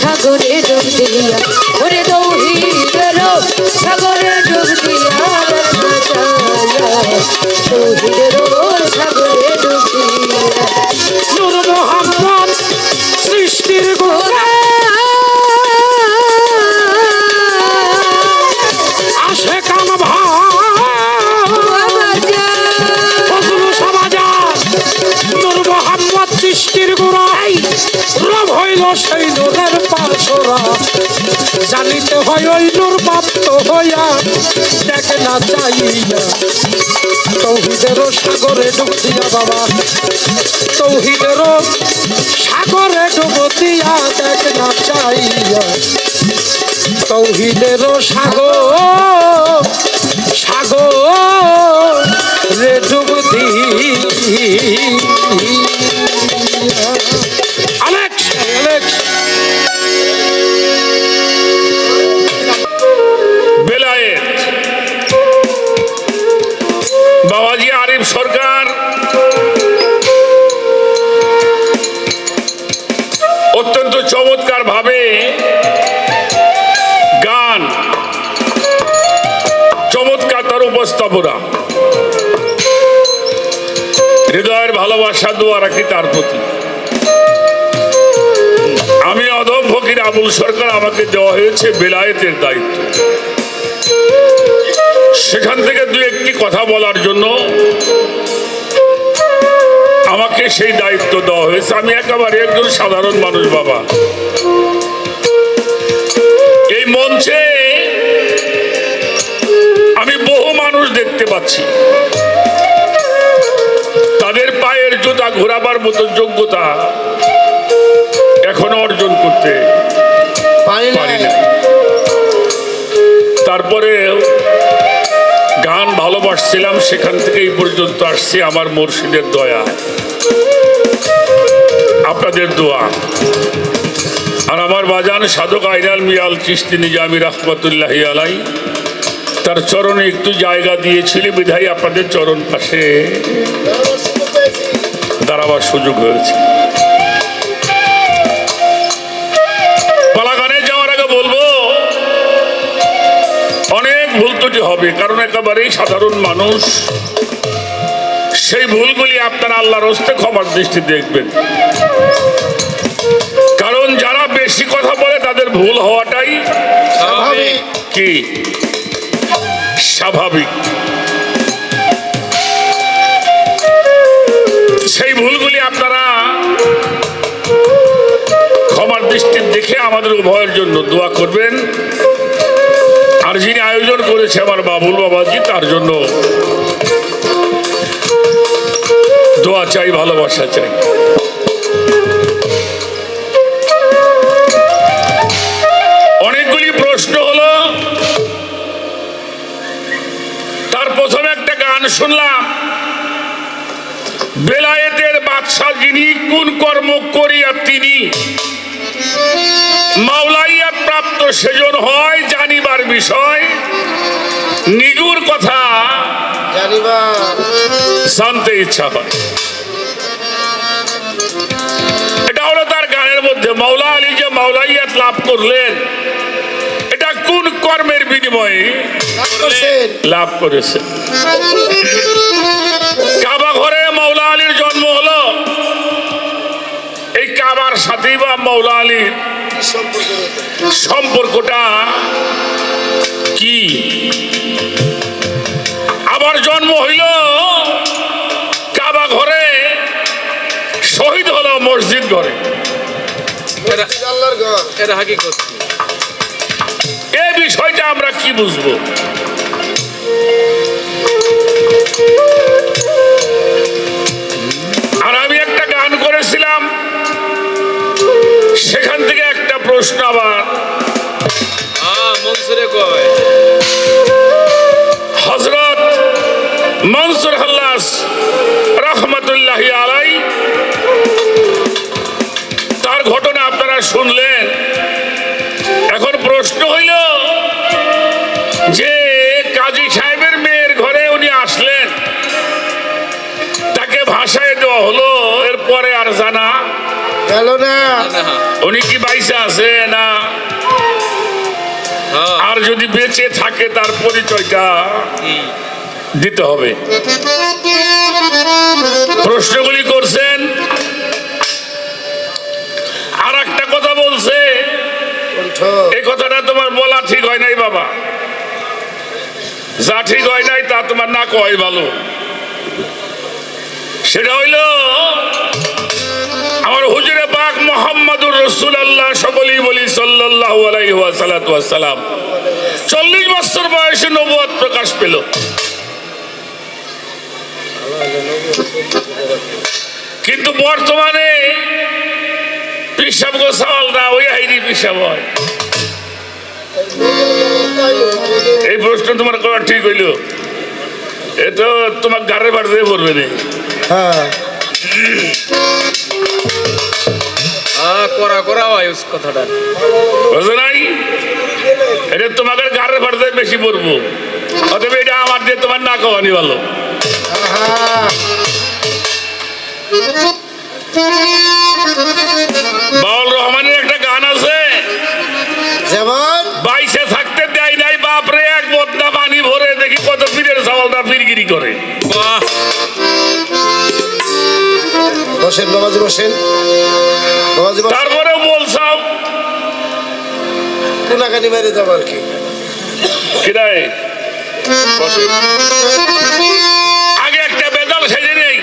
Speaker 2: সাগরে ডুব দিয়া ওরে তৌহিদেরও সাগরে ডুব দিয়া দেখা যায়। তৌহিদেরও সাগরে ডুব দিয়া
Speaker 3: নূর মোহাম্মদ সৃষ্টির গোড়া আসে কান ফজলু সমাজার নূর মোহাম্মদ সৃষ্টির গোড়াই রব হইল সেই নূরের পাশরা জানিতে হয় ওই নূর প্রাপ্ত হইয়া দেখে না চাইয়া তৌহিদেরও সাগরে ডুব দিয়া বাবা তৌহিদেরও সাগরে ডুব দিয়া দেখ না চাইয়া তৌহিদেরও সাগর রে ডুব দিয়া আলেক্স আলেক্স
Speaker 1: বেলায়েত বাবাজি আরিফ সরকার অত্যন্ত চমৎকার ভাবে গান চমৎকার তার উপস্থাপনা হৃদয়ের ভালোবাসা দোয়া রাখি তার প্রতি। আমি অধম ফকির আবুল সরকার, আমাকে দেওয়া হয়েছে বেলায়েতের দায়িত্ব। সেখান থেকে দু একটি কথা বলার জন্য আমাকে সেই দায়িত্ব দেওয়া হয়েছে। আমি একেবারে একজন সাধারণ মানুষ বাবা। এই মঞ্চে আমি বহু মানুষ দেখতে পাচ্ছি, তাদের পায়ের জুতা ঘোরাবার মতো যোগ্যতা এখনো অর্জন করতে পারি না। তারপরে গান ভালোবাসছিলাম, সেখান থেকে এই পর্যন্ত আসছি আমার মুর্শিদের দয়া, আপনাদের দোয়া। আর আমার বাজান সাধক আইনাল মিয়াল চিশতি নিজামী রহমতুল্লাহি আলাই তার চরণে একটু জায়গা দিয়েছিল বিধায় আপনাদের চরণ পাশে দাঁড়াবার সুযোগ হয়েছে। পালাগানে যাওয়ার আগে বলবো অনেক ভুল ত্রুটি হবে, কারণ একেবারেই সাধারণ মানুষ। সেই ভুলগুলি আপনারা আল্লাহর হস্তে ক্ষমার দৃষ্টি দেখবেন, কারণ যারা বেশি কথা বলে তাদের ভুল হওয়াটাই কি স্বাভাবিক। সেই ভুলগুলি আপনারা ক্ষমার দৃষ্টি দেখে আমাদের উভয়ের জন্য দোয়া করবেন। আর যিনি আয়োজন করেছে আমার বাবুল বাবাজি, তার জন্য দোয়া চাই, ভালোবাসা চাই। অনেকগুলি প্রশ্ন হলো, তার প্রথমে একটা গান শুনলাম, বেলায়েতের বাদশা যিনি কোন কর্ম করিয়া তিনি মাওলাইয়াত প্রাপ্ত সেজন হয় জানিবার বিষয় নিগুর কথা জানতে ইচ্ছা হয়। এটা হলো তার গানের মধ্যে মাওলা আলী যে মাওলাইয়াত লাভ করলেন, এটা কোন কর্মের বিনিময়ে লাভ করেছে। কাবা ঘরে মাওলা আলীর জন্ম হলো, এই কাবার সাথেই বা মাওলা আলীর সম্পর্কটা কি? আবার জন্ম হইল কাবা ঘরে, শহীদ হলো মসজিদ ঘরে। এই বিষয়টা আমরা কি বুঝবো? আর আমি একটা গান করেছিলাম, সেখান থেকে একটা প্রশ্ন আবার হযরত মনসুর হাল্লাস যে কাজী সাহেবের মেয়ের ঘরে উনি আসলেন, তাকে ভাষায় দেওয়া হলো, এরপরে আর জানা
Speaker 3: গেল না।
Speaker 1: উনি কি বাইসে আছে না, আর যদি বেঁচে থাকে তার পরিচয়টা দিতে হবে। প্রশ্নগুলি করছেন। আর একটা কথা বলছে, এই কথাটা তোমার বলা ঠিক হয় নাই বাবা, যা ঠিক হয় নাই তা তোমার না কয় ভালো। সেটা হইল আমার হুজুরে পাক মুহাম্মদুর রাসূলুল্লাহ, সকলেই বলি সাল্লাল্লাহু আলাইহি ওয়াসাল্লাম, 40 বছর বয়সে নবুয়ত প্রকাশ পেল। কিন্তু বর্তমানে পিসাব গোসাল না, ওই হাইরি পিসাব হয়। এই প্রশ্ন তোমার করা ঠিক হইল, এ তো তোমার গাড়ি বাড়তে পড়বে না।
Speaker 3: হ্যাঁ
Speaker 4: করা করা হয় কথাটা,
Speaker 1: বুঝো নাই? এটা তোমাকে গাড়ি বাড়তে বেশি পড়বো, অতএব এটা আমার দিয়ে তোমার না কওয়ানি ভালো। বাউল রহমানের একটা গান আছে,
Speaker 3: যেমন
Speaker 1: বাইসে থাকতে দেয় নাই বাপরে এক বদনা পানি ভরে, দেখি কত পীরের চাওয়ালটা ফিরগিরি করে।
Speaker 4: বাহ,
Speaker 3: বসেন বাবাজি, বসেন বাবাজি,
Speaker 1: তারপরেও বলছাও
Speaker 3: কোনাকানি মেরে যাবো আর কি।
Speaker 1: কিরায় আগে একটা বেদাল সেজে নেই,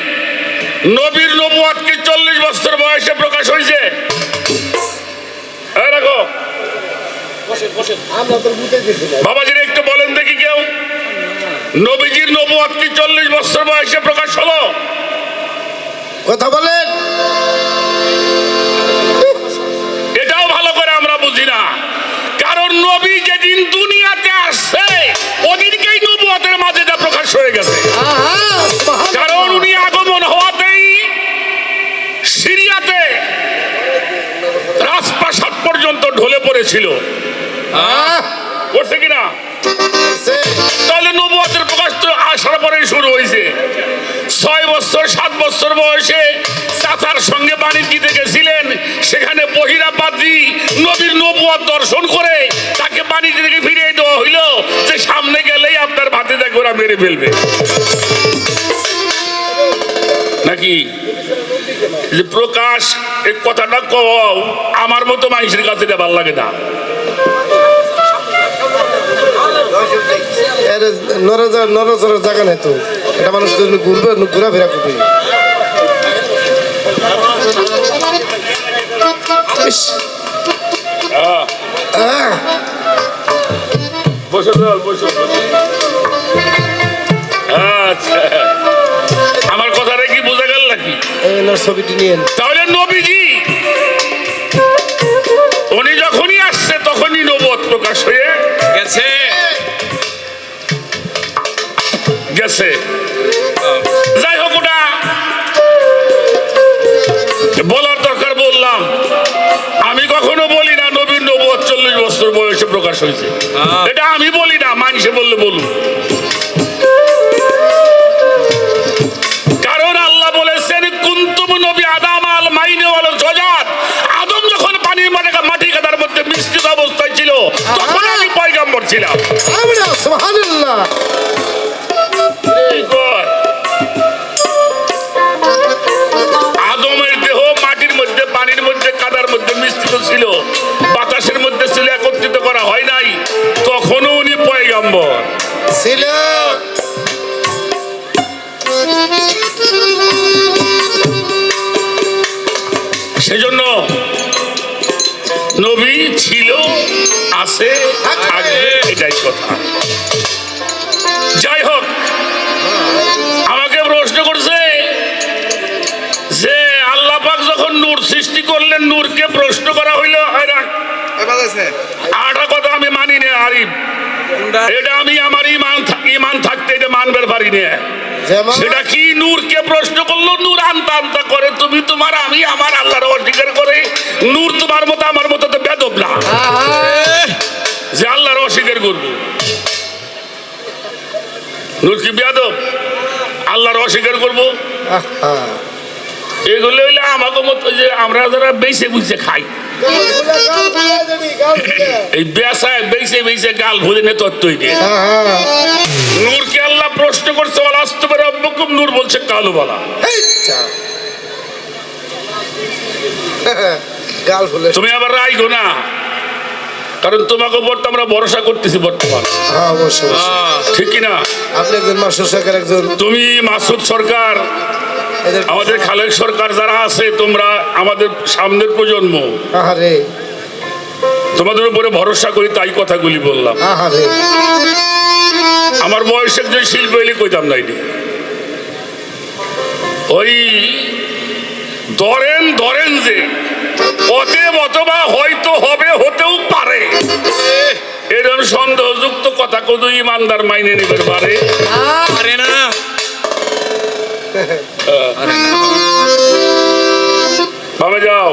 Speaker 1: নবীর নবুয়ত কি 40 বছর বয়সে প্রকাশ হয়েছে? রাখো বাবাজির একটু বলেন দেখি, কেউ নবীজির নবুয়ত কি 40 বছর বয়সে প্রকাশ হলো?
Speaker 3: কথা বলেন।
Speaker 1: এটাও ভালো করে আমরা বুঝি না, কারণ নবী যেদিন দুনিয়াতে আসছে ওদিনকেই নবুয়তের মাঝে যা প্রকাশ হয়ে গেছে। কারণ উনি আগমন হওয়াতেই সিরিয়াতে রাজপ্রাসাদ পর্যন্ত ঢলে পড়েছিল, করছে কিনা? তাহলে নবুয়তের প্রকাশ তো আসার পরেই শুরু হয়েছে। 6 বছর 7 বছর বয়সে চাচার সঙ্গে বাণিজ্যিতে গেছিলেন, সেখানে বহিরা পাদ্রী নবীর নবুয়ত দর্শন করে তাকে বাণিজ্য থেকে ফিরিয়ে দেওয়া হইল যে সামনে গেলেই আপনার ভাতিজাকে ওরা মেরে ফেলবে। নাকি যে প্রকাশ, এই কথাটা কও আমার মতো মানুষের কাছে এটা ভালো লাগে না।
Speaker 3: নড়াচড়ার জায়গা নেই তো, এটা মানুষ ঘুরবে, ঘোরাফেরা করবে।
Speaker 1: আচ্ছা, আমার কথাটা কি বোঝা গেল নাকি?
Speaker 3: ছবিটি নিয়ে
Speaker 1: তাহলে নবীজি উনি যখনই আসছে তখনই নবুয়ত প্রকাশ হয়ে
Speaker 4: গেছে
Speaker 1: গেছে। যাই হোক, ওটা বলার দরকার বললাম। আমি কখনো বলি না নবীর নবুয়ত 40 বছর বয়সে প্রকাশ হয়েছে, এটা আমি বলি না, মানুষে বললে বলুন। কারণ আল্লাহ বলেছেন কুনতুম নবী আদম আল মাইনে ওয়াল জজাত, আদম যখন পানির মাটি কাদার মধ্যে মিশ্রিত অবস্থায় ছিল তখন আমি পয়গম্বর ছিলাম।
Speaker 3: সুবহানাল্লাহ।
Speaker 1: আদমের দেহ মাটির মধ্যে, পানির মধ্যে, কাদার মধ্যে মিশ্রিত ছিল, বাতাসের মধ্যে ছিল, একত্রিত করা হয় নাই, তখনও উনি পয়গম্বর
Speaker 3: ছিল।
Speaker 1: সেজন্য নবী ছিল, আছে, থাকবে, এটাই কথা। যাই হোক, আমাকে প্রশ্ন করছে যে আল্লাহ পাক যখন নূর সৃষ্টি করলেন, নূরকে প্রশ্ন করা হইল, আটা কথা আমি মানি না আরিফ, এটা আমি আমার ইমান থাকতে এটা মানবার পারি না। সেটা কি? নূরকে প্রশ্ন করলো, নূর আনতা আনতা করে, তুমি তোমার, আমি আমার, আল্লাহর অস্বীকার করে। নূর তোমার মতো আমার মতো তো বেদব না যে আল্লাহর অস্বীকার করবো। নূর কি বেয়াদব? আল্লাহর অস্বীকার করবো?
Speaker 3: আহা,
Speaker 1: এগুলো হইলে আমাকে মতো যে আমরা যারা বেঁচে বুঝে খাই, এই বেসায় বেঁচে বেঁচে গাল ভুলে নে তত্ত্বই দিয়ে।
Speaker 3: আহা,
Speaker 1: নূরকে আল্লাহ প্রশ্ন করছে, বলা আসতে পারে রব্বুকুম, নূর বলছে কালো বলা।
Speaker 3: এই চা। গাল ফুলে।
Speaker 1: তুমি আবার রাইগো না, কারণ তোমাকে উপর তো আমরা ভরসা করতেছি বর্তমান,
Speaker 3: হ্যাঁ, অবশ্যই অবশ্যই।
Speaker 1: ঠিক কিনা?
Speaker 3: আপনি একজন মাস্টার সরকার, একজন
Speaker 1: তুমি মাসুদ সরকার,
Speaker 3: এদের
Speaker 1: আমাদের খালেক সরকার যারা আছে, তোমরা আমাদের সামনের প্রজন্ম,
Speaker 3: আহারে
Speaker 1: তোমাদের উপরে ভরসা করি তাই কথাগুলি বললাম।
Speaker 3: আহারে,
Speaker 1: আমার বয়স একজন শিল্পী হইলে কইতাম নাইনি। ওই ধরেন ধরেন যে অতএব অথবা হয়তো হবে, হতেও পারে, এরকম সন্দেহযুক্ত কথা কোনো ইমানদার মাইনে নিতে পারে?
Speaker 4: আরে না, আরে না।
Speaker 1: ভাবে যাও।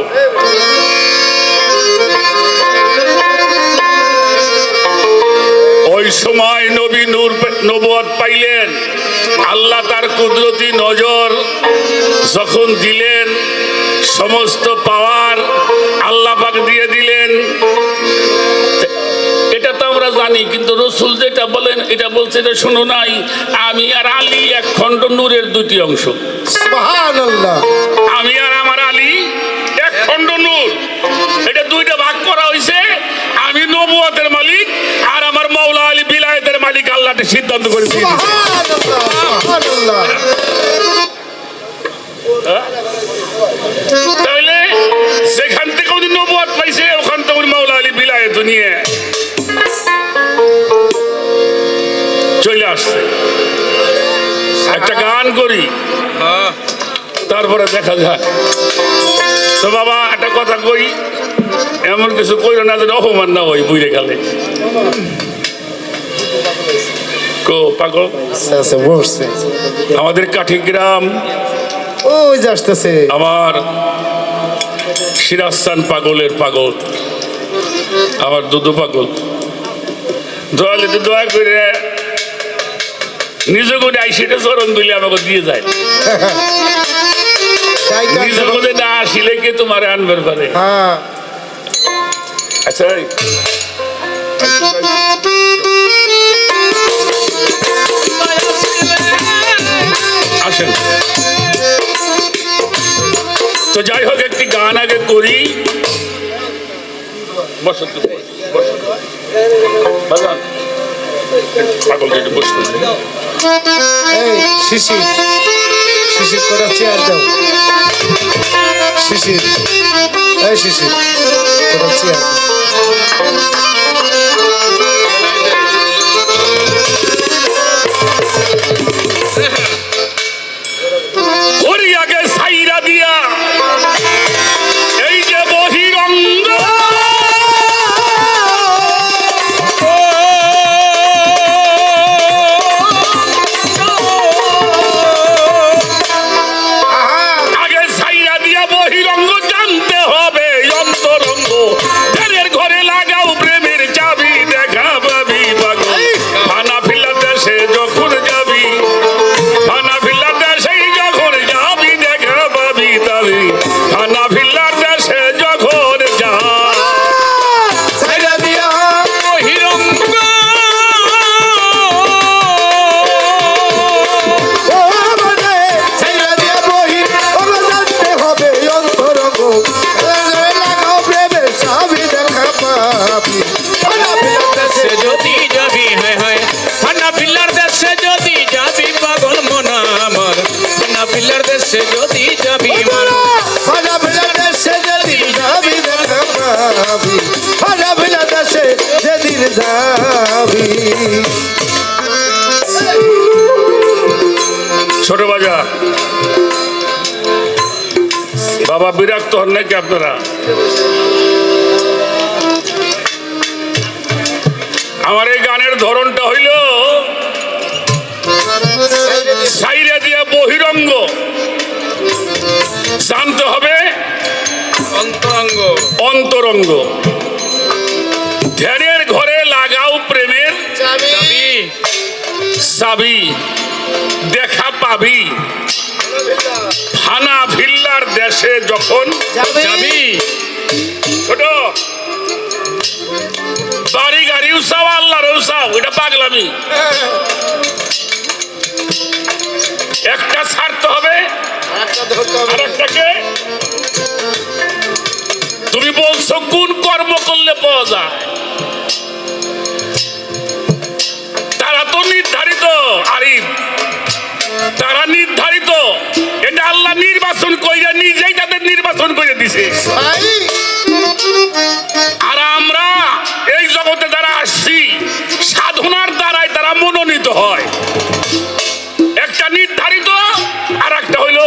Speaker 1: ওই সময় নবী নূর নবুয়ত পাইলেন, আল্লাহ তার কুদরতি নজর যখন দিলেন, সমস্ত পাওয়ার আল্লাহ পাক দিয়ে দিলেন। এটা তো আমরা জানি, কিন্তু রসুল যেটা বলেন এটা বলছে, এটা শোনো নাই? আমি আর আলী এক খণ্ড নূরের দুটি অংশ।
Speaker 3: সুবহানাল্লাহ।
Speaker 1: আমি আর আমার আলী এক খণ্ড নূর, এটা দুইটা ভাগ করা হয়েছে। আমি নবুয়তের মালিক আর আমার মাওলা আলী বিলায়েতের মালিক। আল্লাহ সিদ্ধান্ত করে দিয়ে দিয়েছে।
Speaker 3: সুবহানাল্লাহ, সুবহানাল্লাহ।
Speaker 1: তাহলে সেখান থেকে উনি নবুয়ত পাইছে, ওখান থেকে উনি মাওলা আলী বিলায়েত নিয়ে চলে আসছে। একটা গান করি,
Speaker 4: হ্যাঁ,
Speaker 1: তারপরে দেখা যায়। তো বাবা একটা কথা কই, এমন কিছু কইল না যেন অপমান না হয় বুঝে গেলে। কো পাগল,
Speaker 3: আচ্ছা, আচ্ছা, বসছে।
Speaker 1: আমাদের কাঠি গ্রাম,
Speaker 3: ওই যে আসতেছে।
Speaker 1: আমার সিরাজসান পাগলের পাগল, আমার দুদু পাগল, দয়ালে তো দয়া করে নিজ করে আইসিটা চরণ দিলে আমাকে দিয়ে যায়।
Speaker 3: তাই গান
Speaker 1: নিজ
Speaker 3: শোনো।
Speaker 1: করে না আসিলে কে তোমার আনবার পারে?
Speaker 3: হ্যাঁ,
Speaker 1: আচ্ছা আসেন। তো যাই হোক, একটি গান আগে করি। বসো তো, বসো। বাজান, পাগলকে একটু বসতে দাও।
Speaker 3: এই শিশির, শিশির করে চেয়ার দাও। শিশির, এই শিশির করে চেয়ার দাও।
Speaker 1: ওরই আগে সাইরা দিয়া এই যে বহিরঙ্গ, আগে সাইরা দিয়া বহিরঙ্গ জানতে হবে অন্তরঙ্গ। ঘরের ঘরে লাগাও প্রেমের চাবি, দেখা পাবি পাগল। খানা ফিলা দেশে যখন যাবি, খানা ফিলা দেশে যখন যাবি, দেখা পাবি তাবি। খানা ফিলার দেশে যখন যা
Speaker 3: ছাইড়া দিয়া
Speaker 1: বহিরঙ্গ,
Speaker 3: ও মনে, ছাইড়া দিয়া বহির, ওগো জানতে হবে অন্তরঙ্গ। লাগাও প্রেমের চাবি, দেখা পাবি। ওলা ফিরার দেশে
Speaker 4: সে যদি যাবি, হায় হায়, ঠান্ডা পিল্লার দেশে যদি যাবি পাগল মনা আমার, ঠান্ডা পিল্লার দেশে যদি যাবি মন।
Speaker 3: ওলা ফিরার দেশে যেদিন যাবি, দেখা পাবি। ওলা ফিরার দেশে যেদিন যাবি।
Speaker 1: ছোট বাজার বাবা, বিরক্ত হন নাকি আপনারা? আমার এই গানের ধরনটা হইল সাইরা দিয়া বহিরঙ্গ জানতে হবে
Speaker 4: অন্তরঙ্গ
Speaker 1: অন্তরঙ্গ। ধ্যানের ঘরে লাগাও প্রেমের
Speaker 4: যাবি,
Speaker 1: চাবি দেখা পাবি ফানা ভিল্লার দেশে যখন
Speaker 4: যাবি
Speaker 1: ছোট বাড়ি গাড়িও চাও আল্লাহরও চাও, এটা পাগলামি। একটা ছাড়তে হবে আর একটাকে। তুমি বলছো কোন কর্ম করলে পাওয়া যায়, তারা তো নির্ধারিত আরিফ, তারা নির্ধারিত। এটা আল্লাহ নির্বাচন কইরা নিজেই তাদের নির্বাচন করে দিছে। আর আমরা এই জগতে যারা আসছি সাধনার দ্বারাই তারা মনোনীত হয়। একটা নির্ধারিত আর একটা হইল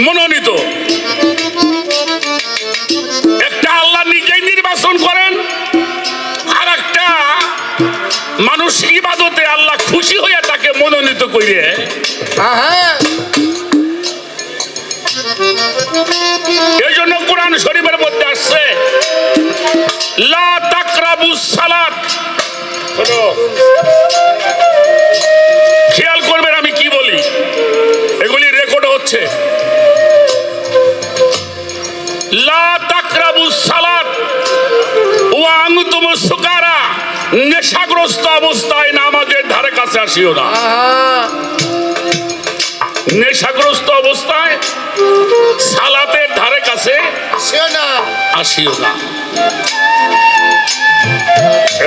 Speaker 1: মনোনীত। একটা আল্লাহ নিজেই নির্বাচন করেন, আর একটা মানুষ ইবাদতে আল্লাহ খুশি হইয়া তাকে মনোনীত করিয়ে। এই জন্য কোরআন শরীফের মধ্যে আসছে লা তাকরাবুস সালাত। খেয়াল করবেন আমি কি বলি, এগুলি রেকর্ড হচ্ছে। লা তাকরাবুস সালাত ওয়া আনতুমুস সুকারা, নেশাগ্রস্ত অবস্থায় নামাজের ধারে কাছে আসিও না। নেশাগ্রস্ত অবস্থায় সালাতের ধারে কাছে আসিও না।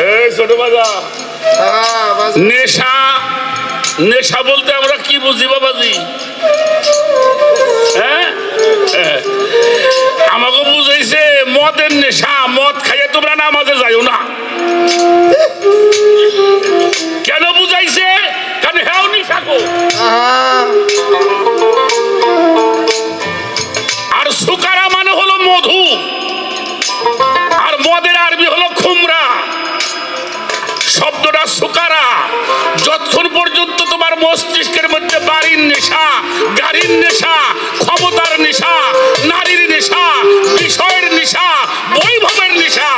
Speaker 1: এই ছোট বাজা, নেশা নেশা বলতে আমরা কি বুঝি বাবাজি? হ্যাঁ, আমাকে বুঝাইছে মদের নেশা, মদ খাইয়ে তোমরা নামাজে যাইও না। কেন বুঝাইছে? কারণ হ্যাঁ নেশা গো। আর সুকারা মানে হলো মধু, আর মদের আরবি হলো খুমরা। শব্দটা সুকারা। যতক্ষণ পর্যন্ত তোমার মস্তিষ্কের মধ্যে বাড়ির নেশা, গাড়ির নেশা, ক্ষমতার নেশা, নারীর নেশা, বিষয়ের নেশা, বৈভবের নেশা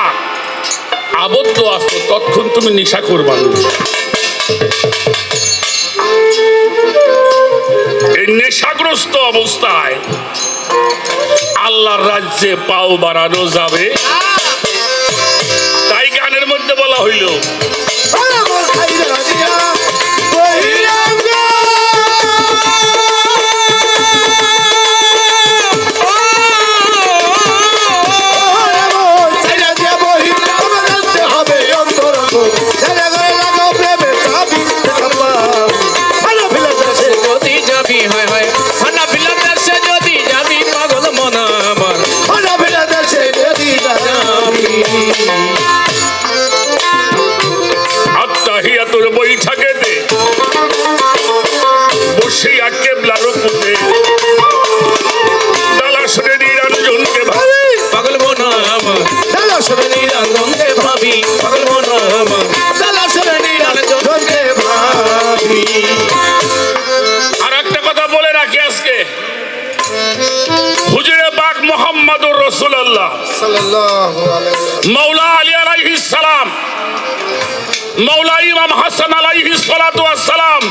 Speaker 1: আবদ্ধ আছো, ততক্ষণ তুমি নেশা করবা না। এই নেশাগ্রস্ত অবস্থায় আল্লাহর রাজ্যে পাও বাড়ানো যাবে। তাই গানের মধ্যে বলা হইল আত্তাহিয়াতুর বৈঠকেতে বসিয়া কেবলার উপরে দালাসরে নিরঞ্জনকে ভাবি
Speaker 4: পাগল মনা আমার, দালাসরে নিরঞ্জনকে ভাবি, পাগল মনা আমার, দালাসরে নিরঞ্জনকে ভাবি।
Speaker 1: আর একটা কথা বলে রাখি আজকে, হুজুরে পাক মুহাম্মদুর রাসূলুল্লাহ
Speaker 5: সাল্লাল্লাহু আলাইহি
Speaker 1: মাওলা আলী আলাইহিস সালাম, মৌলা ইমাম হাসান আলাইহিস সালাতু ওয়াস সালাম,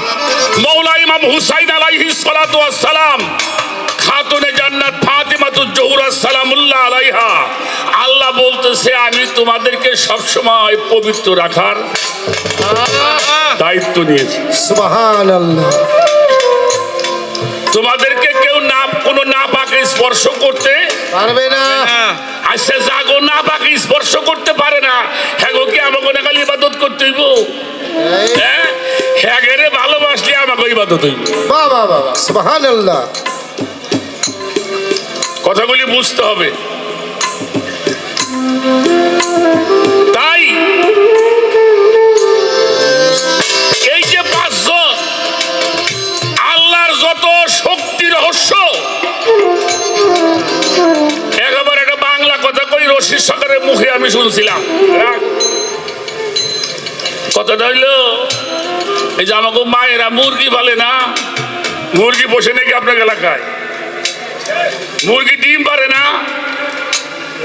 Speaker 1: মৌলা ইমাম হুসাইন আলাইহিস সালাতু ওয়াস সালাম, খাতুনে জান্নাত ফাতিমাতুজ জোহরা সালামুল্লাহ আলাইহা, আল্লাহ বলতেছে আমি তোমাদেরকে সব সময় পবিত্র রাখার দায়িত্ব নিয়েছি।
Speaker 5: সুবহানাল্লাহ।
Speaker 1: তোমাদেরকে কেউ না কোনো না পাকে স্পর্শ করতে
Speaker 5: পারবে না।
Speaker 1: আচ্ছা জাগো না পাকে স্পর্শ করতে পারে না, হ্যাঁ কি আমাকে না খালি ইবাদত করতে হইব? হ্যাঁ, হ্যাঁ রে ভালোবাসলে আমাকে ইবাদত হইব।
Speaker 5: বাহ বাহ বাহ, সুবহানাল্লাহ।
Speaker 1: কথাগুলি বুঝতে হবে। তাই এই যে পাঁচজন আল্লাহর যত শক্তি রহস্য, একেবারে একটা বাংলা কথা কই রশিদ সরকারের মুখে আমি শুনছিলাম। কথাটা হইল এই যে আমাকে মায়েরা মুরগি পালে না, মুরগি বসে নাকি আপনার এলাকায় মুরগি ডিম পারে না,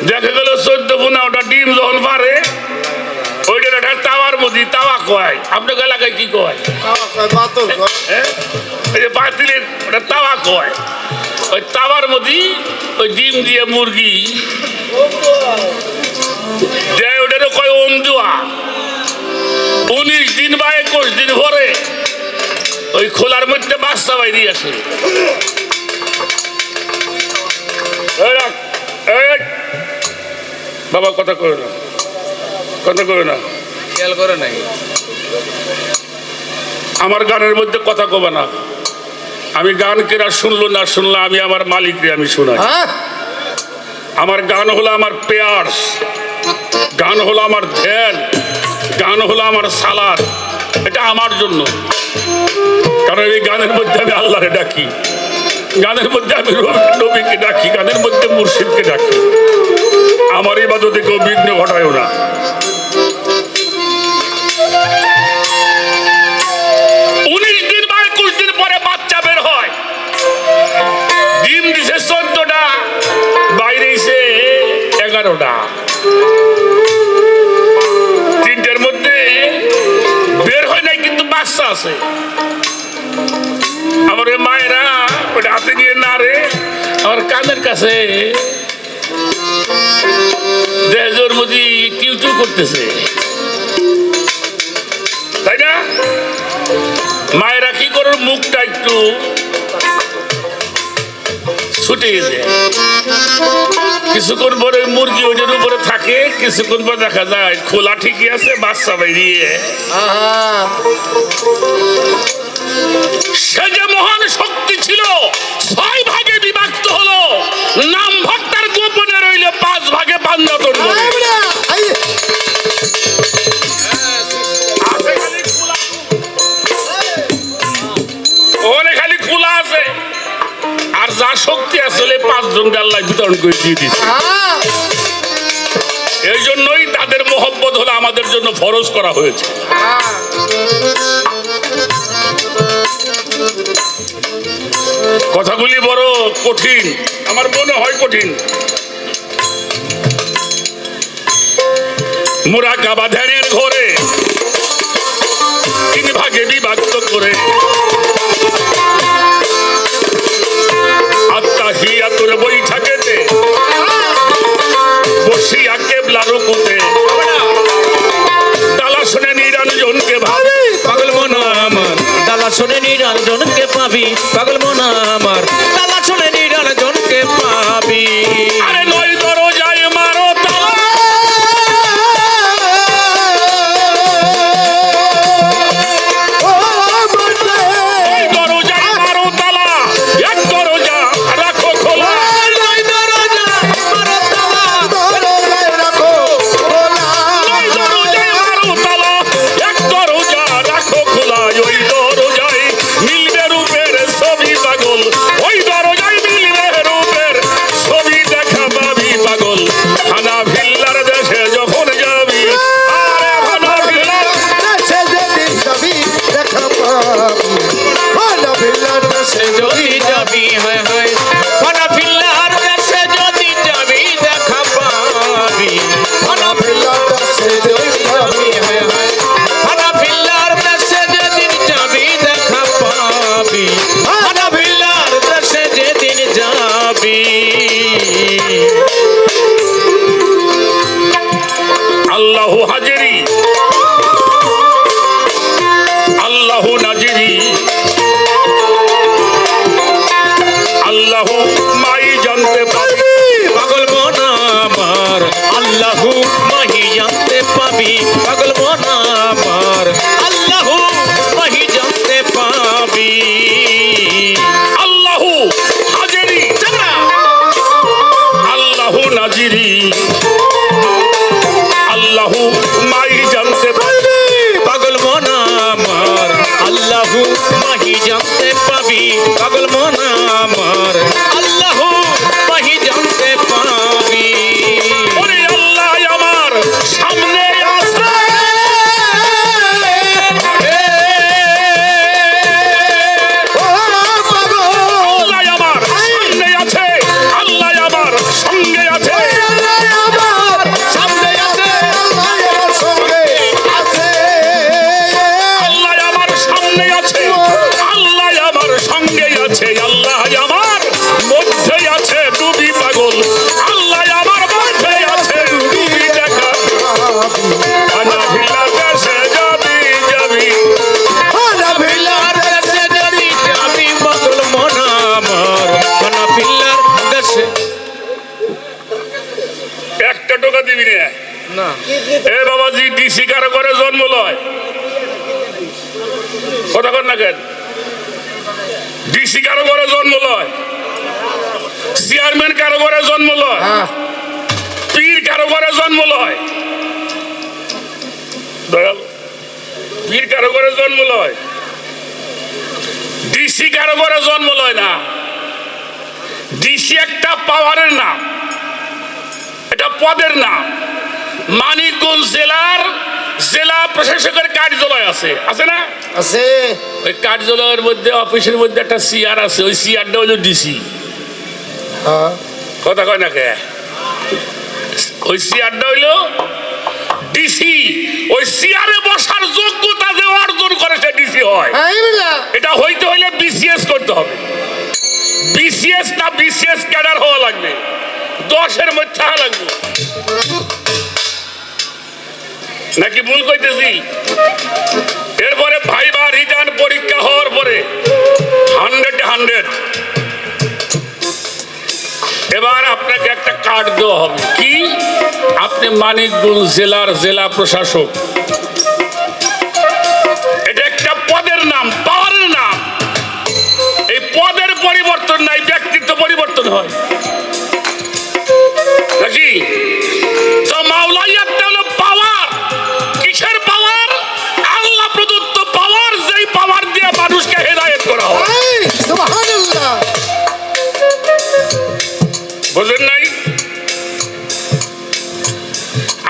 Speaker 1: দেখা গেল 14-15টা ডিম যখন পারে ওইটার একটা তাওয়ার মধ্যে তাওয়া কয়, আপনার এলাকায় কি কয়?
Speaker 5: বাতল কয়।
Speaker 1: হ্যাঁ? ওই যে বাতিলের ওটা তাওয়া কয়। ওই তাওয়ার মধ্যে ওই ডিম দিয়ে মুরগি দেয়, ওটারও কয় ওম দোয়া। 19 দিন বা 21 দিন পরে ওই খোলার মধ্যে বাচ্চা বাইরে আসে। এই রাখ, এই। বাবা কথা কই না, কথা কই না।
Speaker 4: খেয়াল করে নাই।
Speaker 1: আমার গানের মধ্যে কথা কবে না। আমি গান কেনা শুনলো না শুনলো, আমি আমার মালিককে আমি শোনাই।
Speaker 5: হ্যাঁ
Speaker 1: আমার গান হলো আমার পেয়ার্স, গান হলো আমার ধ্যান, গান হলো আমার সালাদ। এটা আমার জন্য, কারণ এই গানের মধ্যে আমি আল্লাহরে ডাকি, গানের মধ্যে আমি নবীকে ডাকি, গানের মধ্যে মুর্শিদকে ডাকি। আমার ইবাদতে কেউ বিঘ্ন ঘটায়ও না। ডিম দিছে 14টা, বাইরে 11টা। 3টার মধ্যে বের হয় নাই, কিন্তু বাচ্চা আছে। আমার মায়েরা ওটা হাতে নিয়ে নাড়ে, আমার কানের কাছে দেজোর মধ্যে টিউ টিউ করতেছে, তাই না? মায়েরা কি করে মুখটা একটু ছুটিয়ে দেয়। কিছুক্ষণ পরে মুরগি ওটার উপরে থাকে, কিছুক্ষণ পর দেখা যায় খোলা ঠিকই আছে, বাচ্চা বেরিয়ে। সে যে মহান শক্তি ছিল, 6 ভাগে বিভক্ত হলো। নাম ভক্তার গোপনে রইলে 5 ভাগে বান্দাতন বলে। ওখানে খালি খোলা আছে, আর যা শক্তি আসলে 5 জনকে আল্লাহ বিতরণ করে দিয়ে দিচ্ছে। এই জন্যই তাদের মহব্বত হলো আমাদের জন্য ফরজ করা হয়েছে। কথাগুলি বড় কঠিন, আমার মনে হয় কঠিন। মুরাকাবা ধ্যানের ঘরে 3 ভাগে বিভক্ত করে আত্তাহিয়াতুর বৈঠকেতে বসিয়া কেবলা রুকুতে তালা শুনে নিরঞ্জনকে ভাবি,
Speaker 4: পাগল মন আমার ডালা শুনে নিরঞ্জনকে পাবি। পাগল মন আমার ডালা শুনে নিরঞ্জনকে পাবি।
Speaker 1: আরে নয় দরজায় মারো তালা, নয় দরজায় মারো তালা, এক দরজা রাখো খোলা। নয় দরজায় মারো তালা, এক দরজা রাখো খোলা। ওই দরজায় মিলবে রূপের ছবি পাগল, ওই দরজায় মিলবে রূপের ছবি দেখা পাবি পাগল। হানাফিল্লার দেশে যখন যাবি, আরে হানাফিল্লার
Speaker 4: সে যদি যাবি, হায় হায় হানাফিল্লার দেশে যদি যাবি দেখা পাবি। হানাফিল্লার দেশে যদি যাবি, হায় হায় হানাফিল্লার দেশে যেদিন যাবি দেখা পাবি। হানাফিল্লার দেশে যেদিন যাবি।
Speaker 1: আল্লাহু হাজিরি, আল্লাহু নাজিরি, আল্লাহু মাই জানতে পাবি।
Speaker 4: পাগল মন আমার আল্লাহু মাহি জানতে পাবি। পাগল মন আমার আল্লাহু মাহি জানতে পাবি।
Speaker 1: আল্লাহু হাজিরি, আল্লাহু নাজিরি, আল্লাহু মাই জানতে পাবি।
Speaker 4: পাগল মন আমার আল্লাহু মাহি জানতে পাবি। পাগল মন আমার আল্লাহু মাহি না
Speaker 1: এ বাবাজি, ডিসি কারো করে জন্ম লয়? কথা কর না কেন? ডিসি কারো করে জন্ম লয়? চেয়ারম্যান কারো করে জন্ম লয়?
Speaker 5: হ্যাঁ
Speaker 1: পীর কারো করে জন্ম লয়? দয়াল, পীর কারো করে জন্ম লয়? ডিসি কারো করে জন্ম লয় না। ডিসি একটা পাওয়ারের নাম, এটা পদের নাম। মানিকগঞ্জ জেলার জেলা প্রশাসকের কার্যালয় আছে, আছে না?
Speaker 5: আছে।
Speaker 1: ওই কার্যালয়ের মধ্যে, অফিসের মধ্যে একটা চেয়ার আছে, ওই চেয়ারটা হলো ডিসি।
Speaker 5: হ্যাঁ
Speaker 1: কথা কয় না কে? ওই চেয়ারটা হইলো ডিসি। ওই চেয়ারে বসার যোগ্যতা যে অর্জন করে সে ডিসি হয়।
Speaker 5: এই বেলা
Speaker 1: এটা হইতে হইলে বিসিএস করতে হবে। বিসিএস না বিসিএস ক্যাডার হওয়া লাগবে, 10-এর মধ্যে হওয়া লাগবে। নাকি ভুল কইতেছি? এরপরে ভাইবা রিটার্ন পরীক্ষা হওয়ার পরে 100 এবার আপনাকে একটা কার্ড দেওয়া হবে। কি? আপনি মানিকগঞ্জ জেলার জেলা প্রশাসক। এটা একটা পদের নাম, পাওয়ারের নাম। এই পদের পরিবর্তন নাই, ব্যক্তিত্ব পরিবর্তন হয় নাকি? তো মাওলাইয়াতটা হলো পাওয়ার। কিসের পাওয়ার? আল্লাহ প্রদত্ত পাওয়ার, যেই পাওয়ার দিয়ে মানুষকে হেদায়েত করা হয়।
Speaker 5: এই সুবহানাল্লাহ।
Speaker 1: বুঝেন নাই?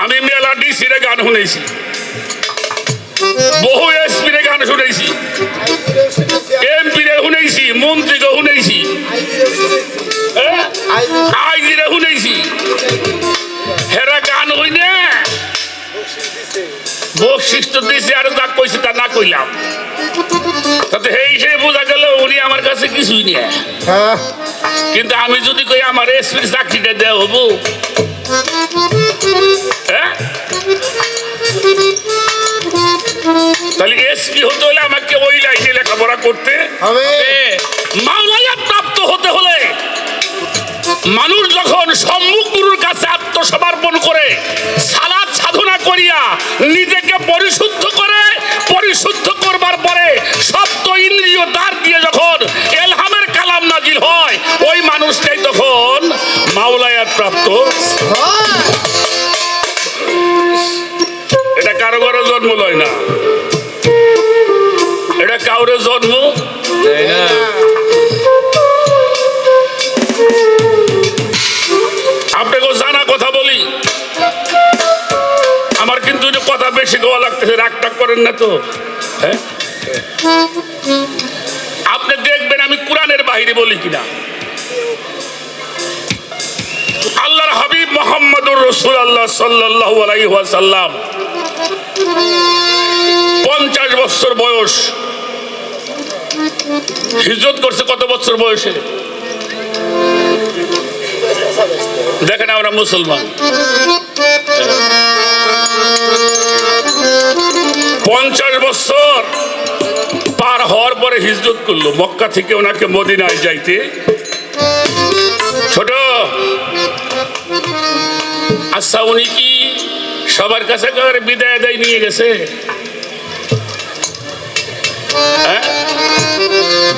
Speaker 1: আমি মেলা ডিসিরে গান শুনেছি, বহু এসপিরে গান শুনেছি, এমপিরে শুনেছি, মন্ত্রীকে শুনেছি, আইজিরে শুনেছি। হেরা গান হই না, বকশিস তো দিয়েছে, আর যা কইছে তা না কইলাম। তাতে সেই হিসেবে বোঝা গেল উনি আমার কাছে কিছুই নেই।
Speaker 5: হ্যাঁ
Speaker 1: কিন্তু আমি যদি কই আমার এসপির চাকরিটা দেওয়া হবো, হ্যাঁ, তাহলে এসপি হতে হলে আমাকে ওই লাইনে লেখাপড়া করতে
Speaker 5: হবে।
Speaker 1: মাওলানা প্রাপ্ত হতে হলে মানুষ যখন সম্মুখ গুরুর কাছে আত্মসমর্পণ করে সালাত সাধনা করিয়া নিজেকে পরিশুদ্ধ করে, পরিশুদ্ধ করবার পরে সপ্ত ইন্দ্রিয় দ্বার দিয়ে যখন এলহামের কালাম নাজিল হয়, ওই মানুষটাই তখন মাওলায়াত প্রাপ্ত।
Speaker 5: হ্যাঁ
Speaker 1: এটা কারো কারো জন্ম লয় না, এটা কাউরে জন্ম
Speaker 4: তাই না?
Speaker 1: আপনাকে জানা কথা বলি। আমার কিন্তু কথা বেশি গোয়া লাগতেছে, রাগটাগ করেন না তো? হ্যাঁ, আপনি দেখবেন আমি কোরআনের বাইরে বলি কিনা। আল্লাহর হাবিব মুহাম্মদুর রাসূলুল্লাহ সাল্লাল্লাহু আলাইহি ওয়াসাল্লাম 50 বছর বয়স হিজরত করছে। কত বছর বয়সে? দেখেন আমরা মুসলমান, 50 বছর পার হওয়ার পরে হিজরত করলো। মক্কা থেকে ওনাকে মদিনায় যাইতে ছোট। আচ্ছা, উনি কি সবার কাছে বিদায় আদায় নিয়ে গেছে? হ্যাঁ,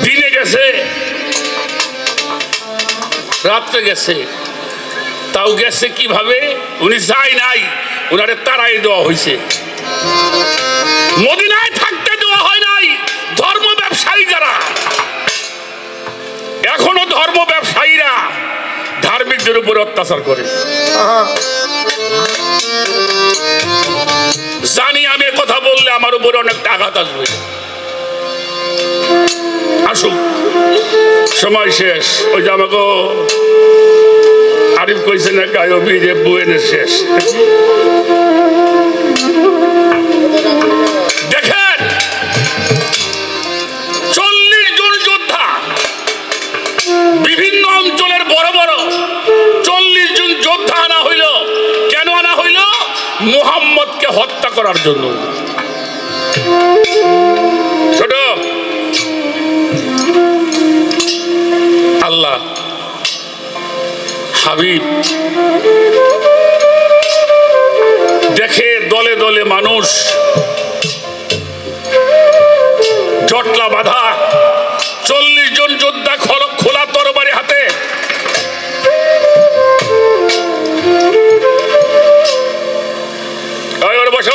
Speaker 1: দিনে গেছে, রাত্রে গেছে। তাও গেছে কিভাবে? উনি যায় নাই, উনারে তারাই দেওয়া হয়েছে। মদিনায় থাকতে দেওয়া হয় নাই। ধর্ম ব্যবসায়ী যারা, এখনো ধর্ম ব্যবসায়ীরা ধার্মিকদের উপর অত্যাচার করে। জানি আমি কথা বললে আমার উপরে অনেকটা আঘাত আসবে। আসুক, সময় শেষ। ওই যে আমাকে আরিফ কইছে না, গায়বী যে বুয়েনের শেষ। দেখেন, 40 জন যোদ্ধা, বিভিন্ন অঞ্চলের বড় বড় 40 জন যোদ্ধা আনা হইল। কেন আনা হইল? মুহাম্মদকে হত্যা করার জন্য। ছোট আল্লাহ হাবিব দেখে দলে দলে মানুষ, জটলা বাঁধা, 40 জন যোদ্ধা খোলা তরবারি হাতে। বসে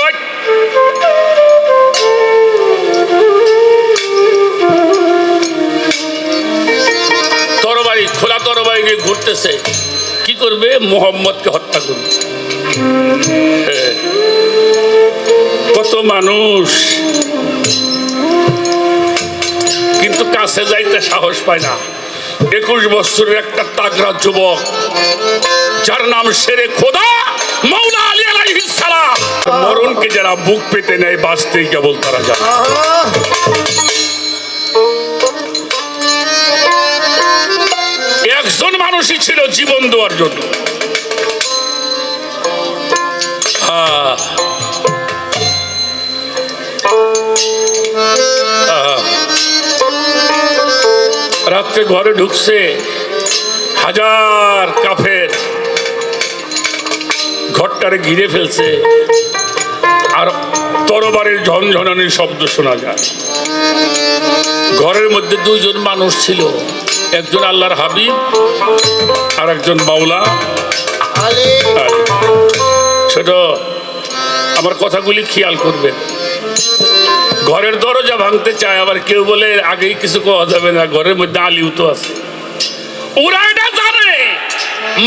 Speaker 1: তরবারি, খোলা তরবারি নিয়ে ঘুরতেছে। কি করবে? মোহাম্মদকে হত্যা করবে। কত মানুষ, কিন্তু কাছে যাইতে সাহস পায় না। 21 বছরের একটা তাগড়া যুবক, যার নাম শেরে খোদা মাওলা আলী আলাইহিস সালাম। মরণকে যারা বুক পেতে নেয়, বাঁচতেই কেবল তারা জানে। একজন মানুষই ছিল জীবন দেওয়ার জন্য। রাত্রে ঘরে ঢুকছে, হাজার কাফের ঘরটারে ঘিরে ফেলছে, আর তরবারের ঝনঝনানির শব্দ শোনা যায়। ঘরের মধ্যে 2 জন মানুষ ছিল, একজন আল্লাহর হাবিব আর একজন মাওলা আলী। ছোট, আমার কথাগুলি খেয়াল করবেন। ঘরের দরজা ভাঙতে চায়, আবার কেউ বলে আগেই কিছু কওয়া যাবে না, ঘরের মধ্যে আলীও তো আছে। ওরা এটা জানে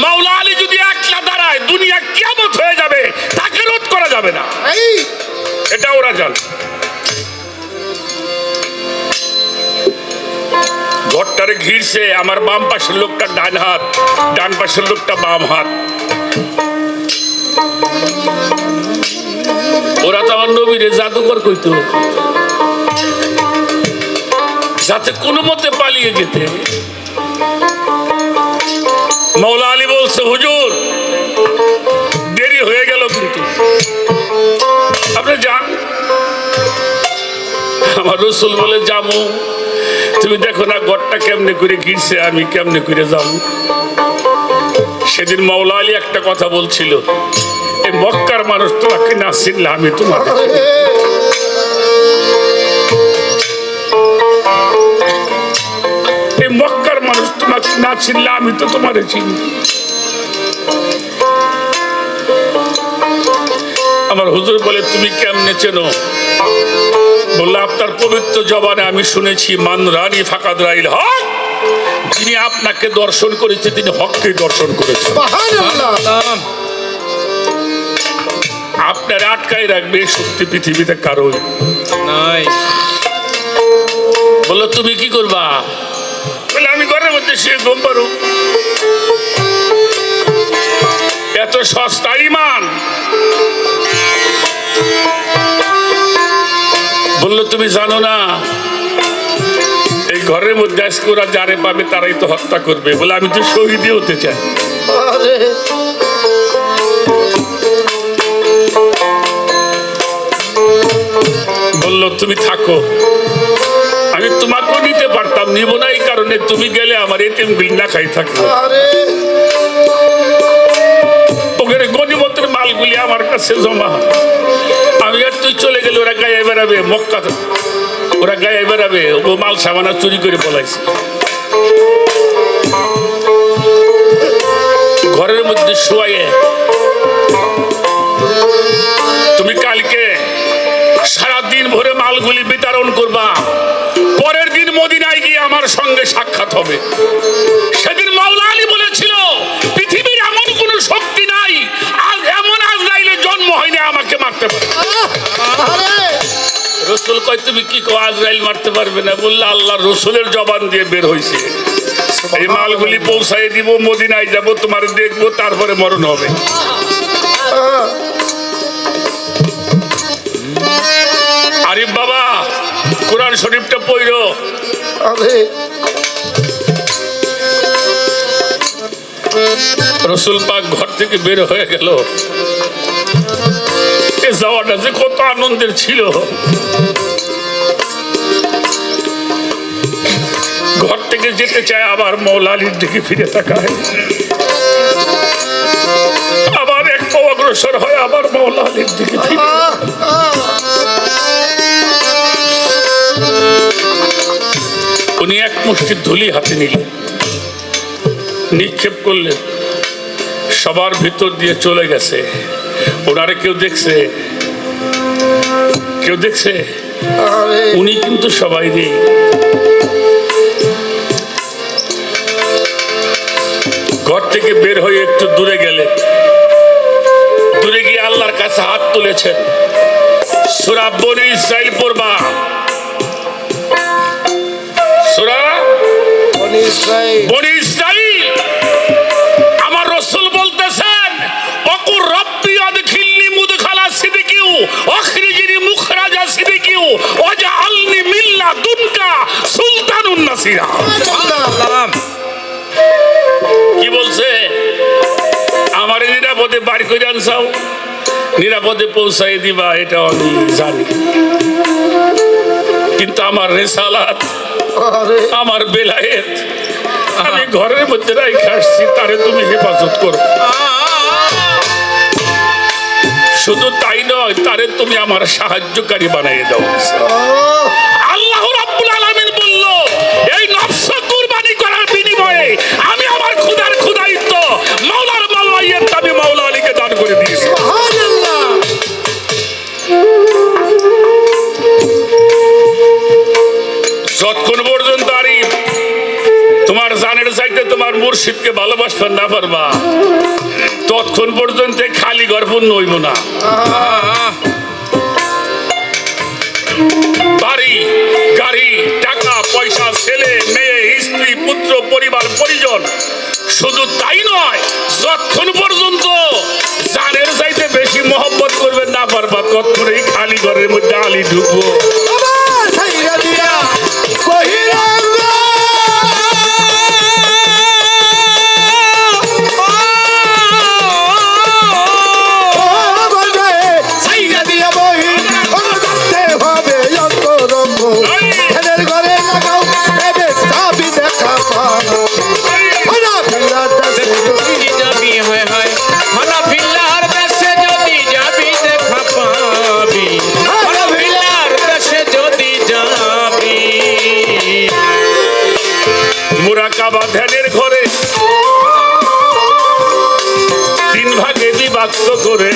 Speaker 1: মাওলা আলী যদি একলা দাঁড়ায়, দুনিয়া কিয়ামত হয়ে যাবে, তাকে রোধ করা যাবে না। এটা ওরা জানে। ঘরটারে ঘিরছে, আমার বাম পাশের লোকটা ডান হাত, ডান পাশের লোকটা বাম হাত। ওরা তো আমার নবীরে জাদুকর কইতো, যাতে কোনো মতে পালিয়ে যেতে। মাওলা আলী বলছে, হুজুর দেরি হয়ে গেল, কিন্তু আপনি যান। আমার রাসূল বলে, যাবো, তুমি দেখো না ঘরটা কেমনে করে ঘিরছে, আমি কেমনে করে যাব। সেদিন মাওলা আলী একটা কথা বলছিল, এই মক্কার মানুষ তোমাকে না চিনলে আমি তোমাকে, এই মক্কার মানুষ তোমাকে না চিনলে আমি তো তোমারে চিনি। আমার হুজুর বলে, তুমি কেমনে চেনো? বললে, আপনার পবিত্র জবানে আমি শুনেছি, মান রানী ফাকাদ রাইল হক, যিনি আপনাকে দর্শন করেছে তিনি হককে দর্শন করেছে। আপনার আটকায় রাখবে শক্তি পৃথিবীতে কারো নাই। বললো, তুমি কি করবা? বলে, আমি ঘরের মধ্যে শুয়ে ঘুম পারো। এত সস্তা ঈমান? বললো, তুমি জানো না এই ঘরের মধ্যে আজকে ওরা যারে পাবে তারাই তো হত্যা করবে। বলে, আমি তো শহীদই হতে চাই। বললো, তুমি থাকো, আমি তোমাকেও নিতে পারতাম, নিব না এই কারণে তুমি গেলে আমার এতিমগুলি না খাই থাকবো। ওখানে গনিমতের মালগুলি আমার কাছে জমা, আমি আর তুই চলে গেলে ওরা গায়ে বেড়াবে, মক্কা ওরা গায়ে বেড়াবে, ও মাল সামানা চুরি করে পলাইছে। ঘরের মধ্যে শুয়াইয়ে, তুমি কালকে সারাদিন ভরে মালগুলি বিতরণ করবা, পরের দিন মদিনায় গিয়ে আমার সঙ্গে সাক্ষাৎ হবে। সেদিন মাওলা আলী বলেছিল, পৃথিবীর এমন কোন শক্তি নাই, আজ এমন আজরাইলের জন্ম হয়নি আমাকে মারতে পারে। রাসূল কয়, তুমি কি কও আজরাইল মারতে পারবে না? বললে, আল্লাহর রাসূলের জবান দিয়ে বের হইছে, এই মালগুলি পৌঁছাই দিব, মদিনায় যাব, তোমার দেখবো, তারপরে মরণ হবে। আরিফ বাবা, কোরআন শরীফটা পড়ো। রাসূল পাক ঘর থেকে বের হয়ে গেল। এ যাওয়াটা যে কত আনন্দের ছিল। ঘর থেকে যেতে চায়, আবার মাওলা আলীর দিকে ফিরে তাকায়, আবার এক পা অগ্রসর হয় আবার মাওলা আলীর দিকে ফিরে। উনি এক মুষ্টি ধুলি হাতে নিলেন, নিক্ষেপ করলেন, সবার ভিতর দিয়ে চলে গেছে। ওনারে কেউ দেখছে? কেউ দেখছে? উনি কিন্তু সবাই নেই। ঘর থেকে বের হয়ে একটু দূরে গেলেন, দূরে গিয়ে আল্লাহর কাছে হাত তুলেছেন। সূরা বনী ইসরাইল পড়বা, সূরা বনী ইসরাইল। আমার রাসূল বলতেছেন, ওয়াকুর রব্বি আদখিলনি মুদখালা সিদকিউ আখরিজনি মুখরাজা সিদকিউ ওয়াজআলনি মিন লাদুনকা সুলতানুন নাসিরা। কি বলছে? আমার নিরাপদে বাড়ি করে আনসাও, নিরাপদে পৌঁছাই দিবা, এটা আমি জানি। কিন্তু আমার রেসালাত, আমার বেলায়েত আমি ঘরের মধ্যে রাইখা আসছি, তারে তুমি হেফাজত করো। শুধু তাই নয়, তারে তুমি আমার সাহায্যকারী বানিয়ে দাও। আল্লাহ রাব্বুল আলামিন বলল, এই নফস কুরবানি করার বিনিময়ে আমি আমার খোদার খোদাইত্ব মাওলার মাওলাইয়ত আমি মাওলা আলীকে দান করে দিয়েছি।
Speaker 5: সুবহানাল্লাহ।
Speaker 1: যতক্ষণ পর্যন্ত আরিফ তোমার জানের চাইতে তোমার মুর্শিদকে ভালোবাসতে না পারবা, ততক্ষণ পর্যন্ত খালি ঘর পূর্ণ হইব না। বাড়ি গাড়ি টাকা পয়সা, ছেলে মেয়ে স্ত্রী পুত্র পরিবার পরিজন, শুধু তাই নয়, যতক্ষণ পর্যন্ত জানের চাইতে বেশি মহব্বত করবে না পারবা, ততক্ষণ এই খালি ঘরের মধ্যে আলী ঢুকবো।
Speaker 5: আমার ছাইরা দিয়া বহিরঙ্গ, আমার গায়ে ছাইরা দিয়া বহিরঙ্গ, যাতে হবে অন্তরঙ্গ। ধ্যানের ঘরে লাগাও এবে চাবি দেখা পাবো। ওরা ফিরার দেশে যদি
Speaker 4: যাবি হয় হয় হানাফিল্লার দেশে যদি যাবি দেখা পাবি, হানাফিল্লার দেশে যদি যাবি।
Speaker 1: মুরাকাবা ধ্যানের ঘরে 3 ভাগে বিভক্ত করে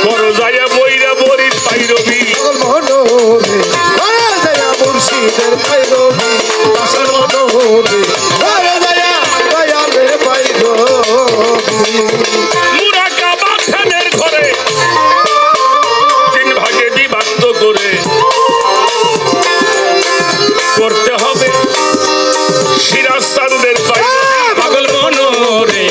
Speaker 1: করো যাইয়া বইরা বরি পাইরবি।
Speaker 5: মনোরে ঘরে দয়া মুর্শিদের পাইরবি, দাসের মনোরে ঘরে দয়া দয়ালের পাইরবি।
Speaker 1: মুরাকাবা ধ্যানের ঘরে 3 ভাগে বিভক্ত করে করতে হবে সিরাজ সাদুদের
Speaker 4: পাগল মনোরে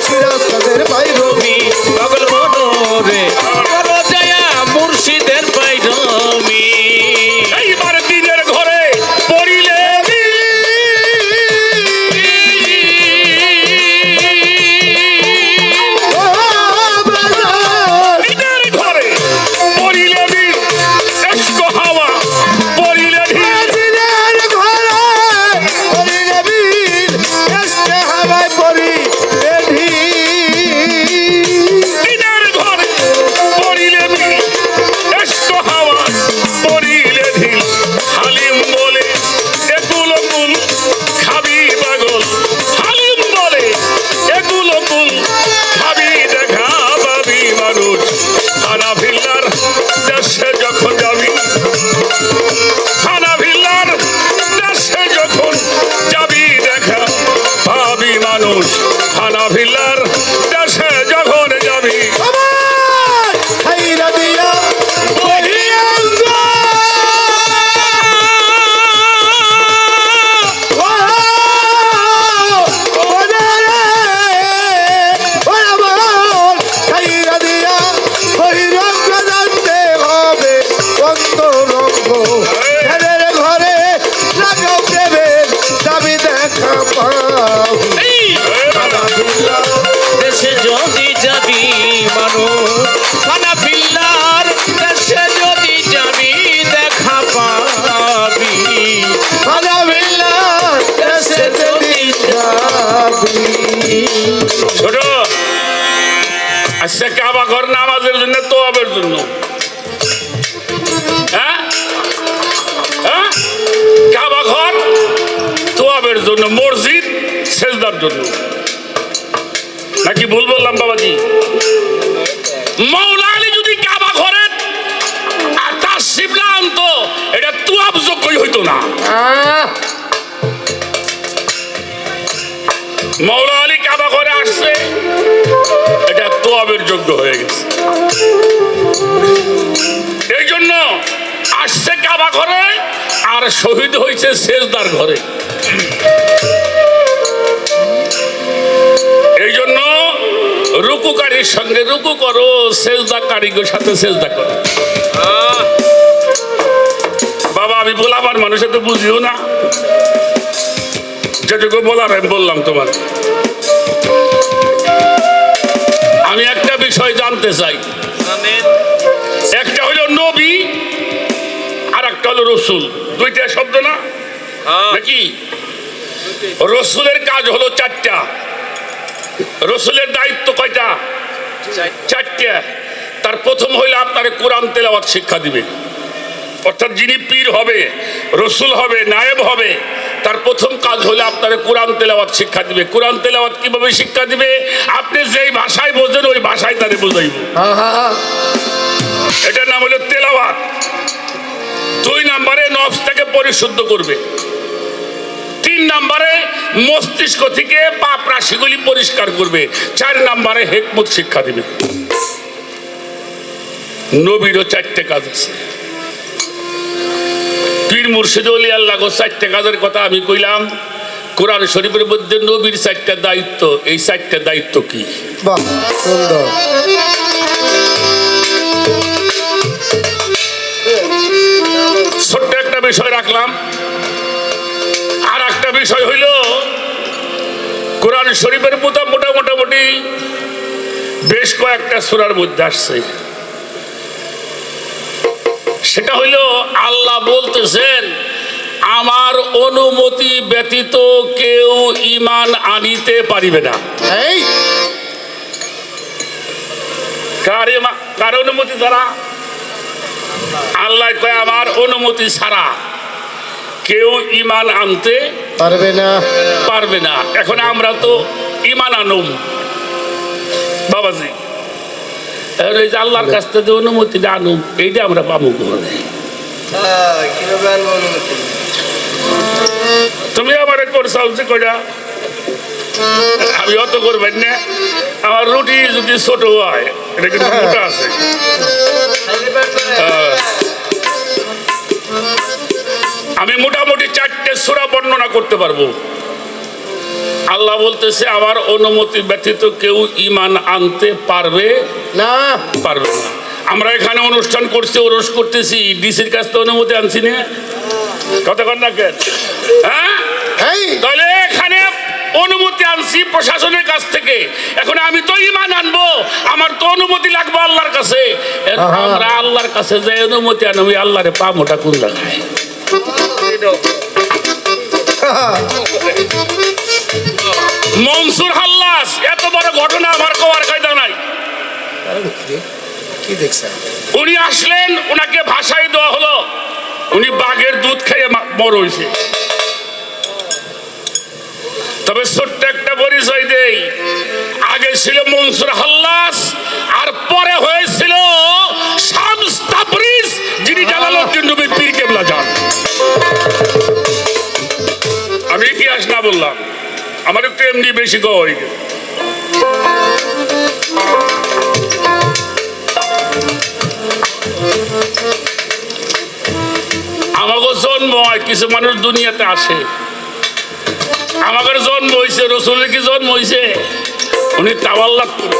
Speaker 5: সিরাজদের পাইরবি,
Speaker 4: পাগল মনোরে করো জয়া মুর্শিদের পাইরবি।
Speaker 1: এইবার দিনের ঘরে পড়িলে দিনের ঘরে পড়িলে দিন এসকো হাওয়া পড়িলে ঢিল।
Speaker 5: দিনের ঘরে পরিলে বীর, এসকে হাওয়ায় পরিলে ঢিল।
Speaker 1: দিনের ঘরে পড়িলে দিন এসকো হাওয়া পড়িলে ঢিল। হালিম বলে এগুলো কুল খাবি পাগল, হালিম বলে এগুলো কুল খাবি দেখা পাবি মানুষ। হানাফিল্লার দেশে যখন যাবি, হানাফিল্লার দেশে যখন যাবি দেখা পাবি মানুষ। হানাফিল্লার দেশে যখন যাবি
Speaker 5: আমার ছাইরা দিয়া বহিরঙ্গ, আমার ছাইরা দিয়া বহিরঙ্গ, জানতে হবে অন্তরঙ্গ। ধ্যানের ঘরে লাগাও প্রেমের দাবি দেখা পাবি।
Speaker 1: এই
Speaker 5: হানাফিল্লাহ
Speaker 1: আচ্ছা কাবা ঘর নামাজের জন্য তোয়াবের জন্য, হ্যাঁ হ্যাঁ, কাবা ঘর তোয়াবের জন্য, মসজিদ সেজদার জন্য, নাকি ভুল বললাম বাবাজি? মৌলা আলী যদি কাবা ঘরের তার শিবলা আনতো, এটা তোয়াব যোগ্যই হইতো না। মৌলা আলী কাবা ঘরে আসছে, এটা তোয়াবের যোগ্য হয়ে গেছে। এই জন্য আসছে কাবা ঘরে আর শহীদ হয়েছে সেজদার ঘরে। এই জন্য রুকুকারীর সঙ্গে রুকু করো, সেজদাকারীর সাথে সেজদা করো। বাবা আমি বলাবার মানুষের তো বুঝিও না, যেটুকু বলার আমি বললাম তোমার। আমি একটা বিষয় জানতে চাই, একটা হলো নবী আর একটা হলো রসুল, দুইটা শব্দ না নাকি? রসুলের কাজ হলো চারটা, রসুলের দায়িত্ব কয়টা? চারটা। তার প্রথম হইলে আপনার কোরআন তেলাওয়াত শিক্ষা দিবে, অর্থাৎ যিনি পীর হবে, রসুল হবে, নায়েব হবে, তার প্রথম কাজ হলে আপনার কোরআন তেলাওয়াত শিক্ষা দিবে। কোরআন তেলাওয়াত কিভাবে শিক্ষা দিবে? আপনি যেই ভাষায় বোঝেন ওই ভাষায় তারে বোঝাইব, এটার নাম হলো তেলাওয়াত। 2 নম্বরে নফসটাকে পরিশুদ্ধ করবে। 3 নম্বরে মস্তিষ্ক থেকে পাপ রাশিগুলি পরিষ্কার করবে। 4 নম্বরে হিকমত শিক্ষা দিবে। নবীরও 4টে কাজ আছে। পীর মুর্শিদ ওলি আল্লাহ 4টে কাজের কথা আমি কইলাম। কোরআন শরীফের মধ্যে নবীর 4টা দায়িত্ব। এই 4টা দায়িত্ব কি?
Speaker 5: বাহ সুন্দর।
Speaker 1: ছোট্ট একটা বিষয় রাখলাম। আর একটা বিষয় হইল, কোরআন শরীফের মোটামুটি বেশ কয়েকটা সূরার মধ্যে আসছে। সেটা হইল আল্লাহ বলতেছেন, আমার অনুমতি ব্যতীত কেউ ঈমান আনিতে পারিবে না।
Speaker 5: এই
Speaker 1: কার অনুমতি ছাড়া? আল্লাহ কয় আমার অনুমতি ছাড়া কেউ ঈমান আনতে পারবে না। এখন আমরা তো ঈমান আনুম বাবাজি, এই যে আল্লাহর কাছ থেকে অনুমতিটা আনুম, এইটা আমরা পাবো কোথায়? তুমি আমার করছাও যে কয়টা, আমি অত করবেন না। আমার রুটি যদি ছোট হয়, এটা কিন্তু মোটা আছে। আমি মোটামুটি 4টে সূরা বর্ণনা করতে পারবো। আল্লাহ বলতেছে আমার অনুমতি ব্যতীত কেউ ঈমান আনতে পারবে না। আমরা এখানে অনুষ্ঠান করছি, ওরস করতেছি, ডিসির কাছ থেকে অনুমতি আনছি না, কতক্ষণ না কেন? হ্যাঁ, তাহলে এখানে অনুমতি আনছি প্রশাসনের কাছ থেকে। এখন আমি তো ঈমান আনবো, আমার তো অনুমতি লাগবে আল্লাহর কাছে। আমরা আল্লাহর কাছে যে অনুমতি আনবো, আল্লাহরে পামোটা কোন জায়গায়? মনসুর হাল্লাস, এত বড় ঘটনা আমার কওয়ার কায়দা নাই।
Speaker 5: কি দেখছেন?
Speaker 1: উনি আসলেন, ওনাকে ভাষায় দেওয়া হলো, উনি বাঘের দুধ খেয়ে বড় হয়েছে। তবে ছোট্ট একটা পরিচয় দেই, আগে ছিল মনসুর হাল্লাস, আর পরে হয়েছিল শামস তাবরিজ, যিনি জালালউদ্দিন নবীর পীর কেবলা যান। আমি ইতিহাস না বললাম, আমার একটু এমনি বেশি কই। আমাকে জন্ম হয়, কিছু মানুষ দুনিয়াতে আসে। আমাদের জন্ম হয়েছে, রসুলের কি জন্ম হয়েছে? উনি তাওয়াল্লাত করে।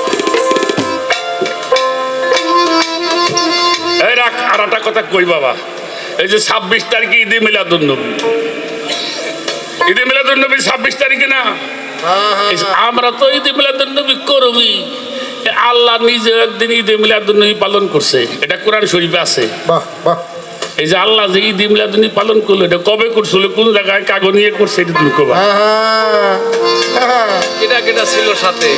Speaker 1: আর একটা কথা কই বাবা, এই যে 26 তারিখে ঈদে মিলাদুন্নবী, ঈদে মিলাদুন্নবী 26 তারিখে না? আমরা তো ঈদে মিলাদুন্নবী করবি। আল্লাহ নিজে একদিন ঈদে মিলাদুন্নবী পালন করছে, এটা কোরআন শরীফে আছে। এই যে আল্লাহ যে ঈদ মিলাদুন্নবী পালন করলো, এটা কবে করছিল, কোন জায়গায় কাগজ নিয়ে করছে, এটা তুমি কবা।
Speaker 4: এটা ছিল সাথে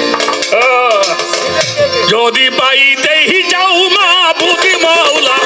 Speaker 1: যদি পাই দেহি যাও মা বুদ্ধি মাওলা